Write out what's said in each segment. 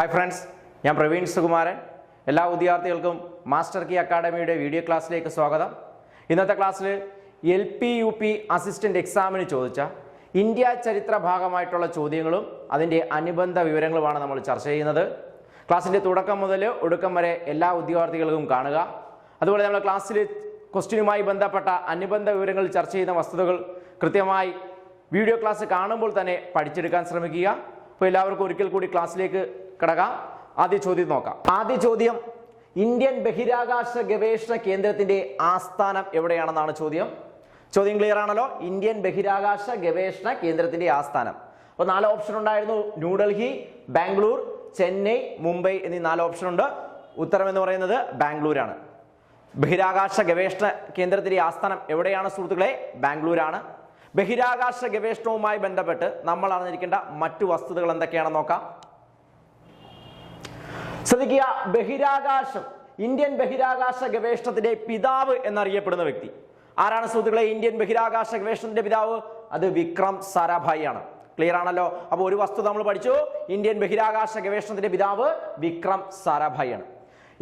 Hi friends, ഞാൻ പ്രവീൺ സുകുമാരൻ. എല്ലാ വിദ്യാർത്ഥികൾക്കും മാസ്റ്റർ കീ അക്കാഡമിയുടെ വീഡിയോ ക്ലാസ്സിലേക്ക് സ്വാഗതം. ഇന്നത്തെ ക്ലാസ്സിൽ LP UP അസിസ്റ്റന്റ് എക്സാമിന് ചോദിച്ച ഇന്ത്യ ചരിത്ര ഭാഗമായിട്ടുള്ള ചോദ്യങ്ങളും അതിൻ്റെ അനുബന്ധ വിവരങ്ങളുമാണ് നമ്മൾ ചർച്ച ചെയ്യുന്നത്. ക്ലാസ്സിൻ്റെ തുടക്കം മുതൽ ഒടുക്കം വരെ എല്ലാ വിദ്യാർത്ഥികൾക്കും കാണുക. അതുപോലെ നമ്മൾ ക്ലാസ്സിൽ ക്വസ്റ്റ്യനുമായി ബന്ധപ്പെട്ട അനുബന്ധ വിവരങ്ങൾ ചർച്ച ചെയ്യുന്ന വസ്തുതകൾ കൃത്യമായി വീഡിയോ ക്ലാസ് കാണുമ്പോൾ തന്നെ പഠിച്ചെടുക്കാൻ ശ്രമിക്കുക. അപ്പോൾ എല്ലാവർക്കും ഒരിക്കൽ കൂടി ക്ലാസ്സിലേക്ക് കടക്കാം. ആദ്യ ചോദ്യം നോക്കാം. ആദ്യ ചോദ്യം, ഇന്ത്യൻ ബഹിരാകാശ ഗവേഷണ കേന്ദ്രത്തിന്റെ ആസ്ഥാനം എവിടെയാണെന്നാണ് ചോദ്യം. ചോദ്യം ക്ലിയർ ആണല്ലോ? ഇന്ത്യൻ ബഹിരാകാശ ഗവേഷണ കേന്ദ്രത്തിന്റെ ആസ്ഥാനം. അപ്പോൾ 4 ഓപ്ഷൻ ഉണ്ടായിരുന്നു. ന്യൂഡൽഹി, ബാംഗ്ലൂർ, ചെന്നൈ, മുംബൈ എന്നീ 4 ഓപ്ഷൻ ഉണ്ട്. ഉത്തരം എന്ന് പറയുന്നത് ബാംഗ്ലൂരാണ്. ബഹിരാകാശ ഗവേഷണ കേന്ദ്രത്തിന്റെ ആസ്ഥാനം എവിടെയാണ് സുഹൃത്തുക്കളെ? ബാംഗ്ലൂരാണ്. ബഹിരാകാശ ഗവേഷണവുമായി ബന്ധപ്പെട്ട് നമ്മൾ അറിഞ്ഞിരിക്കേണ്ട മറ്റു വസ്തുതകൾ എന്തൊക്കെയാണെന്ന് നോക്കാം. ശ്രദ്ധിക്കുക, ബഹിരാകാശം, ഇന്ത്യൻ ബഹിരാകാശ ഗവേഷണത്തിന്റെ പിതാവ് എന്നറിയപ്പെടുന്ന വ്യക്തി ആരാണ് സുഹൃത്തുക്കളെ? ഇന്ത്യൻ ബഹിരാകാശ ഗവേഷണത്തിന്റെ പിതാവ് അത് വിക്രം സാരാഭായി ആണ്. ക്ലിയർ ആണല്ലോ? അപ്പോൾ ഒരു വസ്തുത നമ്മൾ പഠിച്ചു, ഇന്ത്യൻ ബഹിരാകാശ ഗവേഷണത്തിന്റെ പിതാവ് വിക്രം സാരാഭായി ആണ്.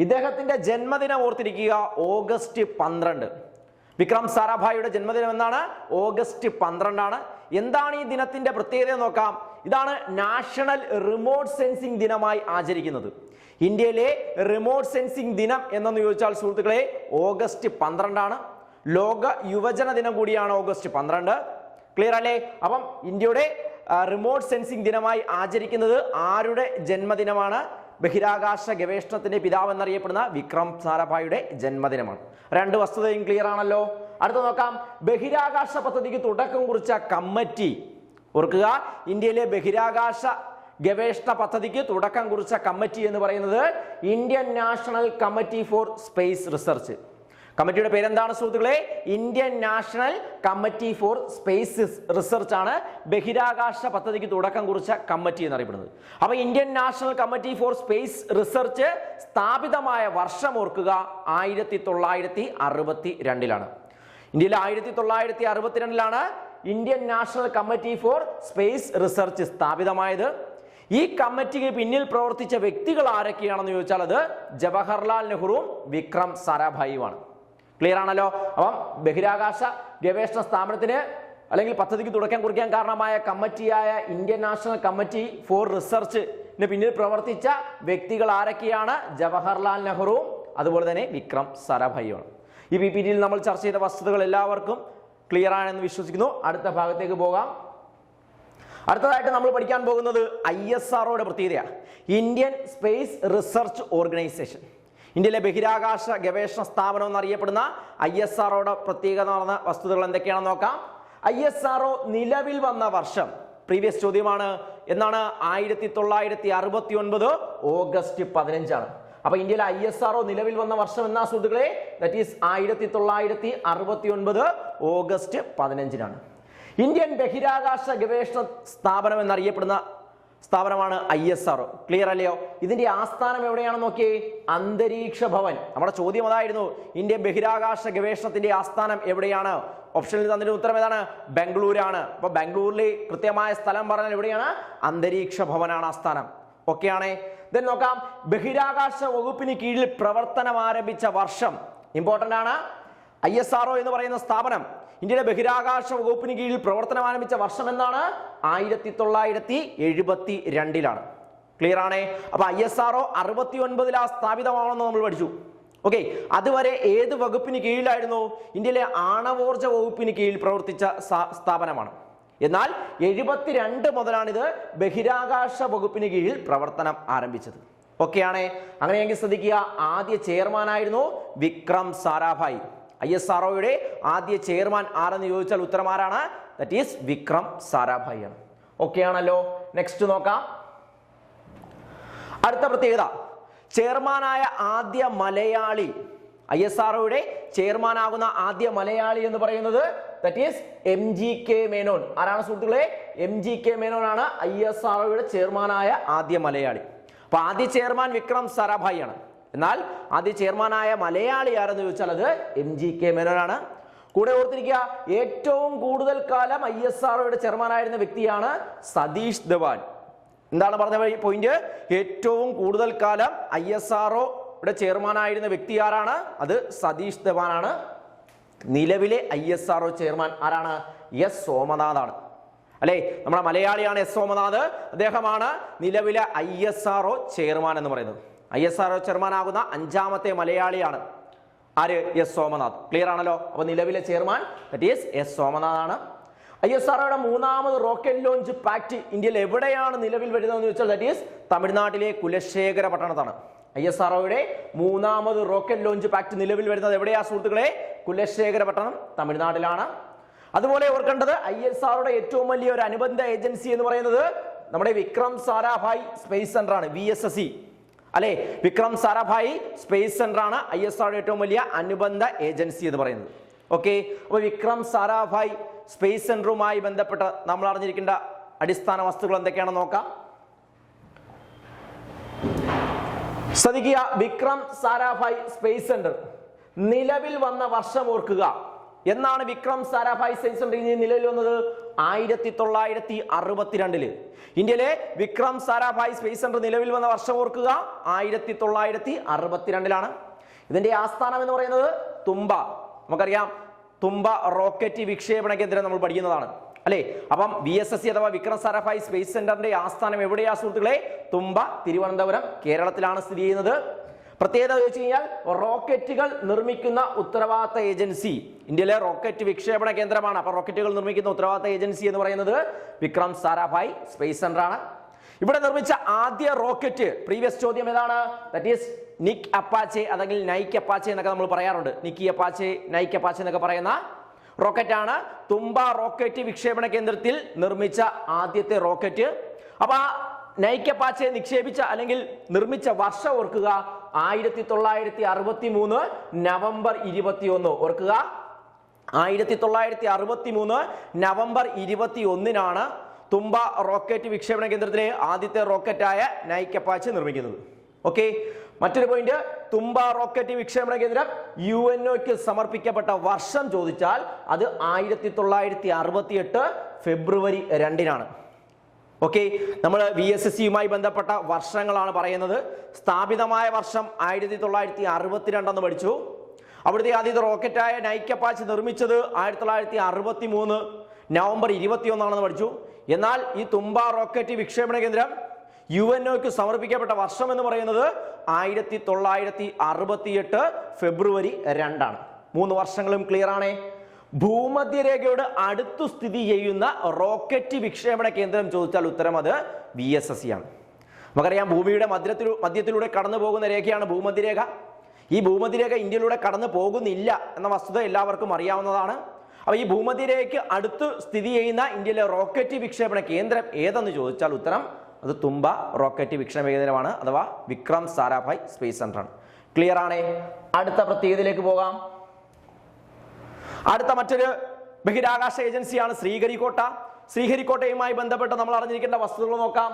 ഇദ്ദേഹത്തിന്റെ ജന്മദിനം ഓർത്തിരിക്കുക, ഓഗസ്റ്റ് 12. വിക്രം സാരാഭായിയുടെ ജന്മദിനം എന്നാണ്? ഓഗസ്റ്റ് 12 ആണ്. എന്താണ് ഈ ദിനത്തിന്റെ പ്രത്യേകത നോക്കാം. ഇതാണ് നാഷണൽ റിമോട്ട് സെൻസിംഗ് ദിനമായി ആചരിക്കുന്നത്. ഇന്ത്യയിലെ റിമോട്ട് സെൻസിംഗ് ദിനം എന്നു ചോദിച്ചാൽ സുഹൃത്തുക്കളെ ഓഗസ്റ്റ് 12 ആണ്. ലോക യുവജന ദിനം കൂടിയാണ് ഓഗസ്റ്റ് 12. ക്ലിയർ അല്ലേ? അപ്പം ഇന്ത്യയുടെ റിമോട്ട് സെൻസിംഗ് ദിനമായി ആചരിക്കുന്നത് ആരുടെ ജന്മദിനമാണ്? ബഹിരാകാശ ഗവേഷണത്തിന്റെ പിതാവ് എന്നറിയപ്പെടുന്ന വിക്രം സാരാഭായിയുടെ ജന്മദിനമാണ്. 2 വസ്തുതയും ക്ലിയർ ആണല്ലോ. അടുത്ത നോക്കാം, ബഹിരാകാശ പദ്ധതിക്ക് തുടക്കം കുറിച്ച കമ്മിറ്റി. ഓർക്കുക, ഇന്ത്യയിലെ ബഹിരാകാശ ഗവേഷണ പദ്ധതിക്ക് തുടക്കം കുറിച്ച കമ്മിറ്റി എന്ന് പറയുന്നത് Indian national committee for space research. കമ്മിറ്റിയുടെ പേരെന്താണ് സുഹൃത്തുക്കളെ? Indian national committee for space research ആണ് ബഹിരാകാശ പദ്ധതിക്ക് തുടക്കം കുറിച്ച കമ്മിറ്റി എന്നറിയപ്പെടുന്നത്. അപ്പൊ Indian national committee for space research സ്ഥാപിതമായ വർഷം ഓർക്കുക, 1962. ഇന്ത്യയിൽ 1962 Indian national committee for space research സ്ഥാപിതമായത്. ഈ കമ്മിറ്റിക്ക് പിന്നിൽ പ്രവർത്തിച്ച വ്യക്തികൾ ആരൊക്കെയാണെന്ന് ചോദിച്ചാൽ അത് ജവഹർലാൽ നെഹ്റുവും വിക്രം സാരാഭായിയുമാണ്. ക്ലിയർ ആണല്ലോ? അപ്പം ബഹിരാകാശ ഗവേഷണ സ്ഥാപനത്തിന് അല്ലെങ്കിൽ പദ്ധതിക്ക് തുടക്കം കുറിക്കാൻ കാരണമായ കമ്മിറ്റിയായ ഇന്ത്യൻ നാഷണൽ കമ്മിറ്റി ഫോർ റിസർച്ചിന് പിന്നിൽ പ്രവർത്തിച്ച വ്യക്തികൾ ആരൊക്കെയാണ്? ജവഹർലാൽ നെഹ്റുവും അതുപോലെ തന്നെ വിക്രം സാരാഭായിയുമാണ്. ഈ PPT-യിൽ നമ്മൾ ചർച്ച ചെയ്ത വസ്തുതകൾ എല്ലാവർക്കും ക്ലിയർ ആണെന്ന് വിശ്വസിക്കുന്നു. അടുത്ത ഭാഗത്തേക്ക് പോകാം. അടുത്തതായിട്ട് നമ്മൾ പഠിക്കാൻ പോകുന്നത് ISROയുടെ പ്രത്യേകതയാണ്. Indian space research organisation. ഇന്ത്യയിലെ ബഹിരാകാശ ഗവേഷണ സ്ഥാപനം എന്നറിയപ്പെടുന്ന ISROയുടെ പ്രത്യേകത നടന്ന വസ്തുതകൾ എന്തൊക്കെയാണെന്ന് നോക്കാം. ISRO നിലവിൽ വന്ന വർഷം പ്രീവിയസ് ചോദ്യമാണ്. എന്നാണ്? 1969 ഓഗസ്റ്റ് 15. അപ്പൊ ഇന്ത്യയിലെ ISRO നിലവിൽ വന്ന വർഷം എന്നാ സുഹൃത്തുക്കളെ? That is 1969 August 15. ഇന്ത്യൻ ബഹിരാകാശ ഗവേഷണ സ്ഥാപനം എന്നറിയപ്പെടുന്ന സ്ഥാപനമാണ് ISRO. ക്ലിയർ അല്ലയോ? ഇതിന്റെ ആസ്ഥാനം എവിടെയാണെന്ന് നോക്കിയേ, അന്തരീക്ഷ ഭവൻ. നമ്മുടെ ചോദ്യം അതായിരുന്നു, ഇന്ത്യൻ ബഹിരാകാശ ഗവേഷണത്തിന്റെ ആസ്ഥാനം എവിടെയാണ്? ഓപ്ഷനിൽ തന്നിട്ട് ഉത്തരം ഏതാണ്? ബാംഗ്ലൂരാണ്. അപ്പൊ ബാംഗ്ലൂരിൽ കൃത്യമായ സ്ഥലം പറഞ്ഞാൽ എവിടെയാണ്? അന്തരീക്ഷ ഭവനാണ് ആസ്ഥാനം. ഓക്കെ ആണേ? ദെൻ നോക്കാം, ബഹിരാകാശ വകുപ്പിന് കീഴിൽ പ്രവർത്തനം ആരംഭിച്ച വർഷം ഇമ്പോർട്ടന്റ് ആണ്. ISRO എന്ന് പറയുന്ന സ്ഥാപനം ഇന്ത്യയുടെ ബഹിരാകാശ വകുപ്പിന് കീഴിൽ പ്രവർത്തനം ആരംഭിച്ച വർഷം എന്നാണ്? 1972. ക്ലിയർ ആണേ? അപ്പൊ ISRO 69 സ്ഥാപിതമാണെന്ന് നമ്മൾ പഠിച്ചു. ഓക്കെ, അതുവരെ ഏത് വകുപ്പിന് കീഴിലായിരുന്നു? ഇന്ത്യയിലെ ആണവോർജ വകുപ്പിന് കീഴിൽ പ്രവർത്തിച്ച സ്ഥാപനമാണ്. എന്നാൽ 72 മുതലാണ് ഇത് ബഹിരാകാശ വകുപ്പിന് കീഴിൽ പ്രവർത്തനം ആരംഭിച്ചത്. ഓക്കെ ആണേ? അങ്ങനെയെങ്കിൽ ശ്രദ്ധിക്കുക, ആദ്യ ചെയർമാനായിരുന്നു വിക്രം സാരാഭായി. ISROയുടെ ആദ്യ ചെയർമാൻ ആരെന്ന് ചോദിച്ചാൽ ഉത്തരം ആരാണ്? ദാറ്റ് ഈസ് വിക്രം സാരാഭായി ആണ്. ഓക്കെ ആണല്ലോ? നെക്സ്റ്റ് നോക്കാം. അടുത്ത പ്രത്യേകത, ചെയർമാനായ ആദ്യ മലയാളി. ISROയുടെ ചെയർമാനാകുന്ന ആദ്യ മലയാളി എന്ന് പറയുന്നത് ദാറ്റ് ഈസ് MGK മേനോൻ. ആരാണ് സുഹൃത്തുക്കളെ? MGK മേനോൻ ആണ് ISROയുടെ ചെയർമാനായ ആദ്യ മലയാളി. അപ്പൊ ആദ്യ ചെയർമാൻ വിക്രം സാരാഭായി ആണ്. എന്നാൽ ആദ്യ ചെയർമാനായ മലയാളി ആരെന്ന് ചോദിച്ചാൽ അത് MGK മേനോനാണ്. കൂടെ ഓർത്തിരിക്കുക, ഏറ്റവും കൂടുതൽ കാലം ISROയുടെ ചെയർമാനായിരുന്ന വ്യക്തിയാണ് സതീഷ് ധവാൻ. എന്താണ് പറഞ്ഞ പോയിന്റ്? ഏറ്റവും കൂടുതൽ കാലം ISROയുടെ ചെയർമാൻ ആയിരുന്ന വ്യക്തി ആരാണ്? അത് സതീഷ് ധവാനാണ്. നിലവിലെ ISRO ചെയർമാൻ ആരാണ്? S സോമനാഥ് ആണ്. അല്ലെ, നമ്മുടെ മലയാളിയാണ് S സോമനാഥ്. അദ്ദേഹമാണ് നിലവിലെ ISRO ചെയർമാൻ എന്ന് പറയുന്നത്. ISRO ചെയർമാൻ ആകുന്ന 5ാമത്തെ മലയാളിയാണ് ആര്? S സോമനാഥ്. ക്ലിയർ ആണല്ലോ? അപ്പൊ നിലവിലെ chairman that is S Somanath ആണ്. ISROയുടെ 3ാമത് റോക്കറ്റ് ലോഞ്ച് പാക്ട് ഇന്ത്യയിൽ എവിടെയാണ് നിലവിൽ വരുന്നതെന്ന് ചോദിച്ചാൽ ദാറ്റ് ഈസ് തമിഴ്നാട്ടിലെ കുലശേഖര പട്ടണത്താണ്. ISROയുടെ 3ാമത് റോക്കറ്റ് ലോഞ്ച് പാക്ട് നിലവിൽ വരുന്നത് എവിടെയാ സുഹൃത്തുക്കളെ? കുലശേഖര പട്ടണം, തമിഴ്നാട്ടിലാണ്. അതുപോലെ ഓർക്കേണ്ടത് ISROയുടെ ഏറ്റവും വലിയ ഒരു അനുബന്ധ ഏജൻസി എന്ന് പറയുന്നത് നമ്മുടെ വിക്രം സാരാഭായ് സ്പേസ് സെന്റർ ആണ്, VSSC. അല്ലെ, വിക്രം സാരാഭായ് സ്പേസ് സെന്റർ ആണ് ISROയുടെ ഏറ്റവും വലിയ അനുബന്ധ ഏജൻസി എന്ന് പറയുന്നത്. ഓക്കെ, അപ്പൊ വിക്രം സാരാഭായ് സ്പേസ് സെന്ററുമായി ബന്ധപ്പെട്ട് നമ്മൾ അറിഞ്ഞിരിക്കേണ്ട അടിസ്ഥാന വസ്തുക്കൾ എന്തൊക്കെയാണെന്ന് നോക്കാം. ശ്രദ്ധിക്കുക, വിക്രം സാരാഭായ് സ്പേസ് സെന്റർ നിലവിൽ വന്ന വർഷം ഓർക്കുക. എന്നാണ് വിക്രം സാരാഭായ് സ്പേസ് സെന്റർ നിലവിൽ വന്നത്? 1962. ഇന്ത്യയിലെ വിക്രം സാരാഭായ് സ്പേസ് സെന്റർ നിലവിൽ വന്ന വർഷം ഓർക്കുക, 1962. ഇതിന്റെ ആസ്ഥാനം എന്ന് പറയുന്നത് തുമ്പ. നമുക്കറിയാം, തുമ്പ റോക്കറ്റ് വിക്ഷേപണ കേന്ദ്രം നമ്മൾ പഠിക്കുന്നതാണ് അല്ലെ. അപ്പം VSSC അഥവാ വിക്രം സാരാഭായ് സ്പേസ് സെന്ററിന്റെ ആസ്ഥാനം എവിടെയാ സുഹൃത്തുക്കളെ? തുമ്പ, തിരുവനന്തപുരം, കേരളത്തിലാണ് സ്ഥിതി ചെയ്യുന്നത്. പ്രത്യേകത ചോദിച്ചു കഴിഞ്ഞാൽ റോക്കറ്റുകൾ നിർമ്മിക്കുന്ന ഉത്തരവാദിത്ത ഏജൻസി ഇന്ത്യയിലെ റോക്കറ്റ് വിക്ഷേപണ കേന്ദ്രമാണ്. അപ്പൊ റോക്കറ്റുകൾ നിർമ്മിക്കുന്ന ഉത്തരവാദിത്ത ഏജൻസി എന്ന് പറയുന്നത് വിക്രം സാരാഭായ് സ്പേസ് സെന്റർ ആണ്. ഇവിടെ നിർമ്മിച്ച ആദ്യ റോക്കറ്റ്, പ്രീവിയസ് ചോദ്യം ഏതാണ്? ദാറ്റ് ഈസ് നിക് അപ്പാച്ചെ അല്ലെങ്കിൽ നൈക്ക് അപ്പാച്ചെ എന്നൊക്കെ നമ്മൾ പറയാറുണ്ട്. നിക്കി അപ്പാച്ചെ, നൈക്ക് അപ്പാച്ചെ എന്നൊക്കെ പറയുന്ന റോക്കറ്റാണ് തുമ്പ റോക്കറ്റ് വിക്ഷേപണ കേന്ദ്രത്തിൽ നിർമ്മിച്ച ആദ്യത്തെ റോക്കറ്റ്. അപ്പൊ നൈക്ക് അപ്പാച്ചെ നിക്ഷേപിച്ച അല്ലെങ്കിൽ നിർമ്മിച്ച വർഷം ഓർക്കുക, 1963 നവംബർ 21. ഓർക്കുക, 1963 നവംബർ 21 തുമ്പ റോക്കറ്റ് വിക്ഷേപണ കേന്ദ്രത്തിലെ ആദ്യത്തെ റോക്കറ്റായ നൈക്ക് അപ്പാച്ചെ നിർമ്മിക്കുന്നത്. ഓക്കെ, മറ്റൊരു പോയിന്റ്, തുമ്പ റോക്കറ്റ് വിക്ഷേപണ കേന്ദ്രം UNOയ്ക്ക് സമർപ്പിക്കപ്പെട്ട വർഷം ചോദിച്ചാൽ അത് 1968 ഫെബ്രുവരി 2. ഓക്കെ, നമ്മൾ VSSCയുമായി ബന്ധപ്പെട്ട വർഷങ്ങളാണ് പറയുന്നത്. സ്ഥാപിതമായ വർഷം 1962 എന്ന് പഠിച്ചു. അവിടുത്തെ ആദ്യത്തെ റോക്കറ്റായ നൈക്ക് അപ്പാച്ചെ നിർമ്മിച്ചത് 1963 നവംബർ 21 പഠിച്ചു. എന്നാൽ ഈ തുമ്പ റോക്കറ്റ് വിക്ഷേപണ കേന്ദ്രം UNOയ്ക്ക് സമർപ്പിക്കപ്പെട്ട വർഷം എന്ന് പറയുന്നത് 1968 ഫെബ്രുവരി 2. 3 വർഷങ്ങളും ക്ലിയർ ആണ്. ഭൂമധ്യരേഖയോട് അടുത്തു സ്ഥിതി ചെയ്യുന്ന റോക്കറ്റ് വിക്ഷേപണ കേന്ദ്രം ചോദിച്ചാൽ ഉത്തരം അത് VSSC ആണ്. നമുക്കറിയാം, ഭൂമിയുടെ മധ്യത്തിലൂടെ കടന്നു പോകുന്ന രേഖയാണ് ഭൂമധ്യരേഖ. ഈ ഭൂമധ്യരേഖ ഇന്ത്യയിലൂടെ കടന്നു പോകുന്നില്ല എന്ന വസ്തുത എല്ലാവർക്കും അറിയാവുന്നതാണ്. അപ്പൊ ഈ ഭൂമധ്യരേഖയ്ക്ക് അടുത്ത് സ്ഥിതി ചെയ്യുന്ന ഇന്ത്യയിലെ റോക്കറ്റ് വിക്ഷേപണ കേന്ദ്രം ഏതെന്ന് ചോദിച്ചാൽ ഉത്തരം അത് തുമ്പ റോക്കറ്റ് വിക്ഷേപണ കേന്ദ്രമാണ്, അഥവാ വിക്രം സാരാഭായ് സ്പേസ് സെന്റർ ആണ്. ക്ലിയർ ആണേ? അടുത്ത പ്രത്യേകതയിലേക്ക് പോകാം. അടുത്ത മറ്റൊരു ബഹിരാകാശ ഏജൻസിയാണ് ശ്രീഹരിക്കോട്ട. ശ്രീഹരിക്കോട്ടയുമായി ബന്ധപ്പെട്ട് നമ്മൾ അറിഞ്ഞിരിക്കേണ്ട വസ്തുതകൾ നോക്കാം.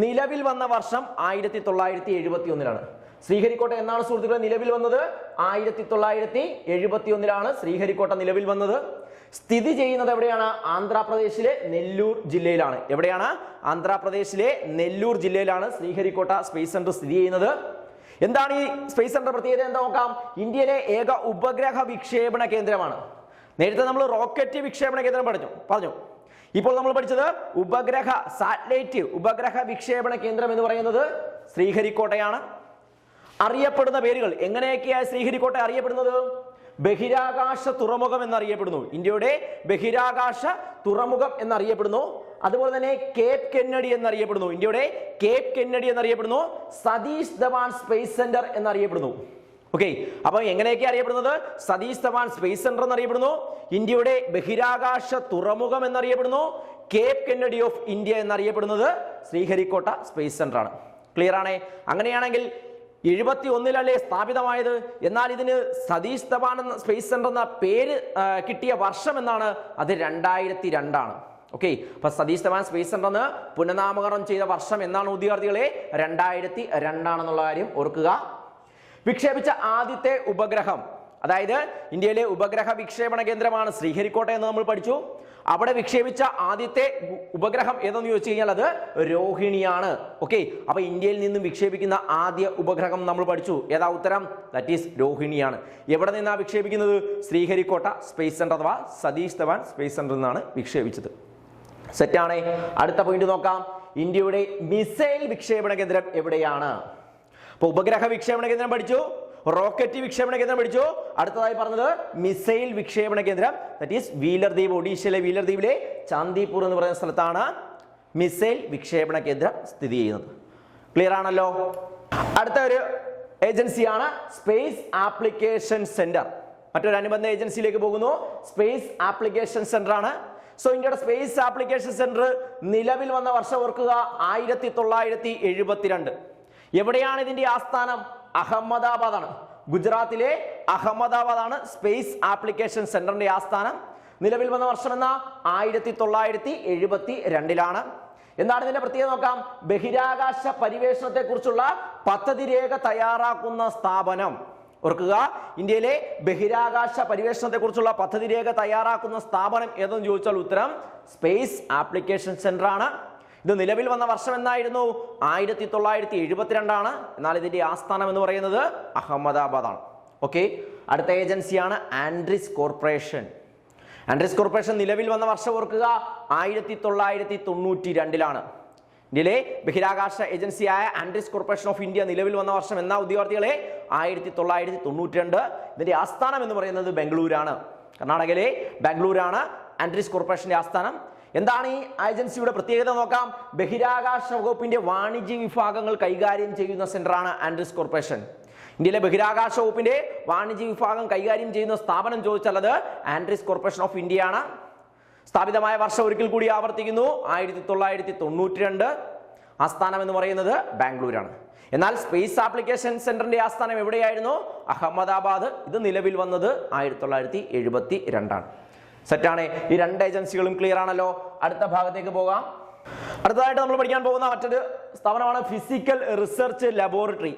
നിലവിൽ വന്ന വർഷം 1971. ശ്രീഹരിക്കോട്ട എന്നാണ് സുഹൃത്തുക്കളെ നിലവിൽ വന്നത്? 1971 ശ്രീഹരിക്കോട്ട നിലവിൽ വന്നത്. സ്ഥിതി ചെയ്യുന്നത് എവിടെയാണ്? ആന്ധ്രാപ്രദേശിലെ നെല്ലൂർ ജില്ലയിലാണ്. എവിടെയാണ്? ആന്ധ്രാപ്രദേശിലെ നെല്ലൂർ ജില്ലയിലാണ് ശ്രീഹരിക്കോട്ട സ്പേസ് സെന്റർ സ്ഥിതി ചെയ്യുന്നത്. എന്താണ് ഈ സ്പേസ് സെന്റർ പ്രത്യേകത എന്താ നോക്കാം. ഇന്ത്യയിലെ ഏക ഉപഗ്രഹ വിക്ഷേപണ കേന്ദ്രമാണ്. നേരത്തെ നമ്മൾ റോക്കറ്റ് വിക്ഷേപണ കേന്ദ്രം പറഞ്ഞു. ഇപ്പോൾ നമ്മൾ പഠിച്ചത് ഉപഗ്രഹ സാറ്റലൈറ്റ് ഉപഗ്രഹ വിക്ഷേപണ കേന്ദ്രം എന്ന് പറയുന്നത് ശ്രീഹരിക്കോട്ടയാണ്. അറിയപ്പെടുന്ന പേരുകൾ എങ്ങനെയൊക്കെയാണ് ശ്രീഹരിക്കോട്ട അറിയപ്പെടുന്നത്? ബഹിരാകാശ തുറമുഖം എന്നറിയപ്പെടുന്നു. ഇന്ത്യയുടെ ബഹിരാകാശ തുറമുഖം എന്നറിയപ്പെടുന്നു. അതുപോലെ തന്നെ കേപ്പ് കെന്നഡി എന്നറിയപ്പെടുന്നു. ഇന്ത്യയുടെ കേപ്പ് കെന്നഡി എന്നറിയപ്പെടുന്നു. സതീഷ് ധവാൻ സ്പേസ് സെന്റർ എന്നറിയപ്പെടുന്നു. ഓക്കെ, അപ്പൊ എങ്ങനെയൊക്കെ അറിയപ്പെടുന്നത്? സതീഷ് ധവാൻ സ്പേസ് സെന്റർ എന്നറിയപ്പെടുന്നു, ഇന്ത്യയുടെ ബഹിരാകാശ തുറമുഖം എന്നറിയപ്പെടുന്നു, കേപ്പ് കെന്നഡി ഓഫ് ഇന്ത്യ എന്നറിയപ്പെടുന്നത് ശ്രീഹരിക്കോട്ട സ്പേസ് സെന്റർ ആണ്. ക്ലിയർ ആണേ? അങ്ങനെയാണെങ്കിൽ 71 സ്ഥാപിതമായത്. എന്നാൽ ഇതിന് സതീഷ് ധവാൻ എന്ന സ്പേസ് സെന്റർ എന്ന പേര് കിട്ടിയ വർഷം എന്നാണ്? അത് 2002. ഓക്കെ, അപ്പൊ സതീഷ് ധവാൻ സ്പേസ് സെന്റർ എന്ന് പുനഃനാമകരണം ചെയ്ത വർഷം എന്നാണ് വിദ്യാർത്ഥികളെ? 2002 കാര്യം ഓർക്കുക. വിക്ഷേപിച്ച ആദ്യത്തെ ഉപഗ്രഹം, അതായത് ഇന്ത്യയിലെ ഉപഗ്രഹ വിക്ഷേപണ കേന്ദ്രമാണ് ശ്രീഹരിക്കോട്ട എന്ന് നമ്മൾ പഠിച്ചു. അവിടെ വിക്ഷേപിച്ച ആദ്യത്തെ ഉപഗ്രഹം ഏതെന്ന് ചോദിച്ചു കഴിഞ്ഞാൽ അത് രോഹിണിയാണ്. ഓക്കെ, അപ്പൊ ഇന്ത്യയിൽ നിന്നും വിക്ഷേപിക്കുന്ന ആദ്യ ഉപഗ്രഹം നമ്മൾ പഠിച്ചു. ഏതാ ഉത്തരം? ദാറ്റ് ഈസ് രോഹിണിയാണ്. എവിടെ നിന്നാണ് വിക്ഷേപിക്കുന്നത്? ശ്രീഹരിക്കോട്ട സ്പേസ് സെന്റർ അഥവാ സതീഷ് ധവാൻ സ്പേസ് സെന്ററിൽ നിന്നാണ് വിക്ഷേപിച്ചത്. സെറ്റാണ്. അടുത്ത പോയിന്റ് നോക്കാം. ഇന്ത്യയുടെ മിസൈൽ വിക്ഷേപണ കേന്ദ്രം എവിടെയാണ്? അപ്പൊ ഉപഗ്രഹ വിക്ഷേപണ കേന്ദ്രം പഠിച്ചു, റോക്കറ്റ് വിക്ഷേപണ കേന്ദ്രം പഠിച്ചു. അടുത്തതായി പറഞ്ഞത് മിസൈൽ വിക്ഷേപണ കേന്ദ്രം, ദാറ്റ് ഈസ് വീലർ ദ്വീപ്. ഒഡീഷയിലെ വീലർ ദ്വീപിലെ ചാന്ദിപൂർ എന്ന് പറയുന്ന സ്ഥലത്താണ് മിസൈൽ വിക്ഷേപണ കേന്ദ്രം സ്ഥിതി ചെയ്യുന്നത്. ക്ലിയർ ആണല്ലോ. അടുത്ത ഒരു ഏജൻസിയാണ് സ്പേസ് ആപ്ലിക്കേഷൻ സെന്റർ. മറ്റൊരു അനുബന്ധ ഏജൻസിയിലേക്ക് പോകുന്നു. സ്പേസ് ആപ്ലിക്കേഷൻ സെന്റർ ആണ്. സോ ഇന്ത്യയുടെ സ്പേസ് ആപ്ലിക്കേഷൻ സെന്റർ നിലവിൽ വന്ന വർഷം ഓർക്കുക 1972. എവിടെയാണ് ഇതിന്റെ ആസ്ഥാനം? അഹമ്മദാബാദ് ആണ്. ഗുജറാത്തിലെ അഹമ്മദാബാദ് ആണ് സ്പേസ് ആപ്ലിക്കേഷൻ സെന്ററിന്റെ ആസ്ഥാനം. നിലവിൽ വന്ന വർഷം എന്ന 1972. എന്താണ് ഇതിന്റെ പ്രത്യേകത നോക്കാം. ബഹിരാകാശ പരിവേഷണത്തെ കുറിച്ചുള്ള പദ്ധതി രേഖ തയ്യാറാക്കുന്ന സ്ഥാപനം. ഓർക്കുക, ഇന്ത്യയിലെ ബഹിരാകാശ പരിവേഷണത്തെ കുറിച്ചുള്ള പദ്ധതി രേഖ തയ്യാറാക്കുന്ന സ്ഥാപനം ഏതെന്ന് ചോദിച്ചാൽ ഉത്തരം സ്പേസ് ആപ്ലിക്കേഷൻ സെന്റർ ആണ്. ഇത് നിലവിൽ വന്ന വർഷം എന്നായിരുന്നു? 1972. എന്നാൽ ഇതിന്റെ ആസ്ഥാനം എന്ന് പറയുന്നത് അഹമ്മദാബാദ് ആണ്. ഓക്കെ, അടുത്ത ഏജൻസിയാണ് ആൻഡ്രിസ് കോർപ്പറേഷൻ. ആൻഡ്രിസ് കോർപ്പറേഷൻ നിലവിൽ വന്ന വർഷം ഓർക്കുക 1992. ഇന്ത്യയിലെ ബഹിരാകാശ ഏജൻസിയായ ആൻഡ്രിസ് കോർപ്പറേഷൻ ഓഫ് ഇന്ത്യ നിലവിൽ വന്ന വർഷം എന്നാ ഉദ്യോഗാർത്ഥികളെ? 1992. ഇതിന്റെ ആസ്ഥാനം എന്ന് പറയുന്നത് ബംഗളൂരാണ്. കർണാടകയിലെ ബാംഗ്ലൂരാണ് ആൻഡ്രിസ് കോർപ്പറേഷന്റെ ആസ്ഥാനം. എന്താണ് ഈ ഏജൻസിയുടെ പ്രത്യേകത നോക്കാം. ബഹിരാകാശ വകുപ്പിന്റെ വാണിജ്യ വിഭാഗങ്ങൾ കൈകാര്യം ചെയ്യുന്ന സെന്ററാണ് ആൻഡ്രിസ് കോർപ്പറേഷൻ. ഇന്ത്യയിലെ ബഹിരാകാശ വകുപ്പിന്റെ വാണിജ്യ വിഭാഗം കൈകാര്യം ചെയ്യുന്ന സ്ഥാപനം ചോദിച്ചാൽ അത് ആൻഡ്രിസ് കോർപ്പറേഷൻ ഓഫ് ഇന്ത്യയാണ്. സ്ഥാപിതമായ വർഷം ഒരിക്കൽ കൂടി ആവർത്തിക്കുന്നു 1992. ആസ്ഥാനം എന്ന് പറയുന്നത് ബാംഗ്ലൂരാണ്. എന്നാൽ സ്പേസ് ആപ്ലിക്കേഷൻ സെന്ററിന്റെ ആസ്ഥാനം എവിടെയായിരുന്നു? അഹമ്മദാബാദ്. ഇത് നിലവിൽ വന്നത് 1972. സെറ്റാണ്. ഈ രണ്ട് ഏജൻസികളും ക്ലിയർ ആണല്ലോ. അടുത്ത ഭാഗത്തേക്ക് പോകാം. അടുത്തതായിട്ട് നമ്മൾ പഠിക്കാൻ പോകുന്ന മറ്റൊരു സ്ഥാപനമാണ് physical research laboratory.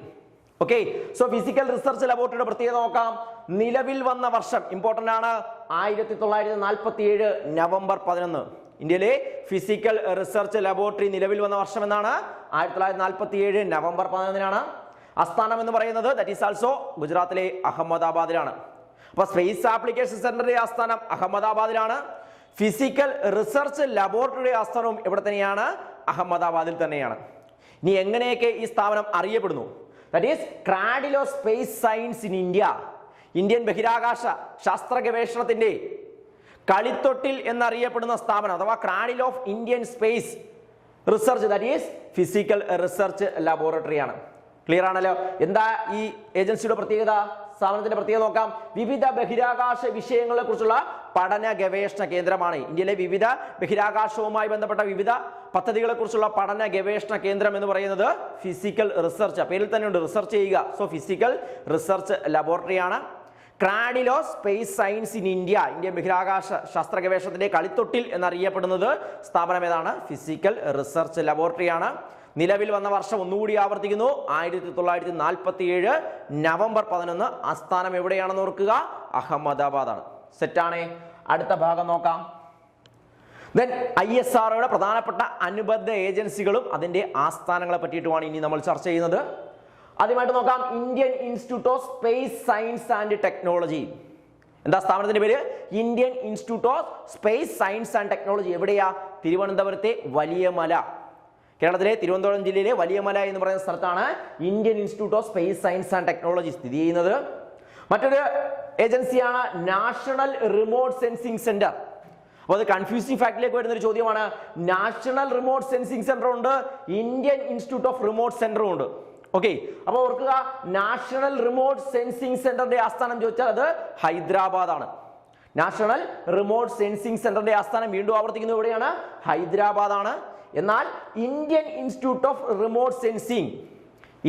Okay, so physical research ലബോറട്ടറിയുടെ പ്രത്യേകത നോക്കാം. നിലവിൽ വന്ന വർഷം ഇമ്പോർട്ടന്റ് ആണ്. 1947 നവംബർ 11. ഇന്ത്യയിലെ ഫിസിക്കൽ റിസർച്ച് ലബോറട്ടറി നിലവിൽ വന്ന വർഷം എന്നാണ്? 1947 നവംബർ 11. ആസ്ഥാനം എന്ന് പറയുന്നത് ദാറ്റ് ഈസ് ആൾസോ ഗുജറാത്തിലെ അഹമ്മദാബാദിലാണ്. അപ്പൊ സ്പേസ് ആപ്ലിക്കേഷൻ സെന്ററിന്റെ ആസ്ഥാനം അഹമ്മദാബാദിലാണ്. ഫിസിക്കൽ റിസർച്ച് ലബോറട്ടറിയുടെ ആസ്ഥാനവും എവിടെ തന്നെയാണ്? അഹമ്മദാബാദിൽ തന്നെയാണ്. ഇനി എങ്ങനെയൊക്കെ ഈ സ്ഥാപനം അറിയപ്പെടുന്നു? That is cradle of space science in India. Indian ബഹിരാകാശ ശാസ്ത്ര ഗവേഷണത്തിന്റെ കളിത്തൊട്ടിൽ എന്നറിയപ്പെടുന്ന സ്ഥാപനം അഥവാ cradle of Indian space research, that is physical research laboratory ആണ്. ക്ലിയർ ആണല്ലോ. എന്താ ഈ ഏജൻസിയുടെ പ്രത്യേകത? സ്ഥാപനത്തിന്റെ പ്രത്യേകത നോക്കാം. വിവിധ ബഹിരാകാശ വിഷയങ്ങളെ കുറിച്ചുള്ള പഠന ഗവേഷണ കേന്ദ്രമാണ്. ഇന്ത്യയിലെ വിവിധ ബഹിരാകാശവുമായി ബന്ധപ്പെട്ട വിവിധ പദ്ധതികളെ കുറിച്ചുള്ള പഠന ഗവേഷണ കേന്ദ്രം എന്ന് പറയുന്നത് ഫിസിക്കൽ റിസർച്ച്. പേരിൽ തന്നെ ഉണ്ട്, റിസർച്ച് ചെയ്യുക. സോ ഫിസിക്കൽ റിസർച്ച് ലബോറട്ടറി ആണ്. Cradle of space science in India, Indian ബഹിരാകാശ ശാസ്ത്ര ഗവേഷണത്തിന്റെ കളിത്തൊട്ടിൽ എന്നറിയപ്പെടുന്നത് സ്ഥാപനം ഏതാണ്? ഫിസിക്കൽ റിസർച്ച് ലബോറട്ടറി ആണ്. നിലവിൽ വന്ന വർഷം ഒന്നുകൂടി ആവർത്തിക്കുന്നു 1947 നവംബർ 11. ആസ്ഥാനം എവിടെയാണെന്ന് ഓർക്കുക? അഹമ്മദാബാദ് ആണ്. സെറ്റാണ്. അടുത്ത ഭാഗം നോക്കാം. ദെൻ ISROയുടെ പ്രധാനപ്പെട്ട അനുബന്ധ ഏജൻസികളും അതിന്റെ ആസ്ഥാനങ്ങളെ പറ്റിയിട്ടുമാണ് ഇനി നമ്മൾ ചർച്ച ചെയ്യുന്നത്. ആദ്യമായിട്ട് നോക്കാം, Indian institute of space science and technology. എന്താ സ്ഥാപനത്തിന്റെ പേര്? Indian institute of space science and technology. എവിടെയാ? തിരുവനന്തപുരത്തെ വലിയമല. കേരളത്തിലെ തിരുവനന്തപുരം ജില്ലയിലെ വലിയമല എന്ന് പറയുന്ന സ്ഥലത്താണ് Indian institute of space science and technology സ്ഥിതി ചെയ്യുന്നത്. മറ്റൊരു ഏജൻസിയാണ് നാഷണൽ റിമോട്ട് സെൻസിംഗ് സെന്റർ. അപ്പോൾ അത് കൺഫ്യൂസിംഗ് ഫാക്ടിലേക്ക് വരുന്ന ഒരു ചോദ്യമാണ്. നാഷണൽ റിമോട്ട് സെൻസിംഗ് സെന്റർ ഉണ്ട്, ഇന്ത്യൻ ഇൻസ്റ്റിറ്റ്യൂട്ട് ഓഫ് റിമോട്ട് സെന്ററും ഉണ്ട്. ഓക്കെ, അപ്പോൾ ഓർക്കുക, നാഷണൽ റിമോട്ട് സെൻസിംഗ് സെന്ററിന്റെ ആസ്ഥാനം ചോദിച്ചാൽ അത് ഹൈദരാബാദ് ആണ്. നാഷണൽ റിമോട്ട് സെൻസിംഗ് സെന്ററിന്റെ ആസ്ഥാനം വീണ്ടും ആവർത്തിക്കുന്നത് എവിടെയാണ്? ഹൈദരാബാദ് ആണ്. എന്നാൽ Indian institute of remote sensing,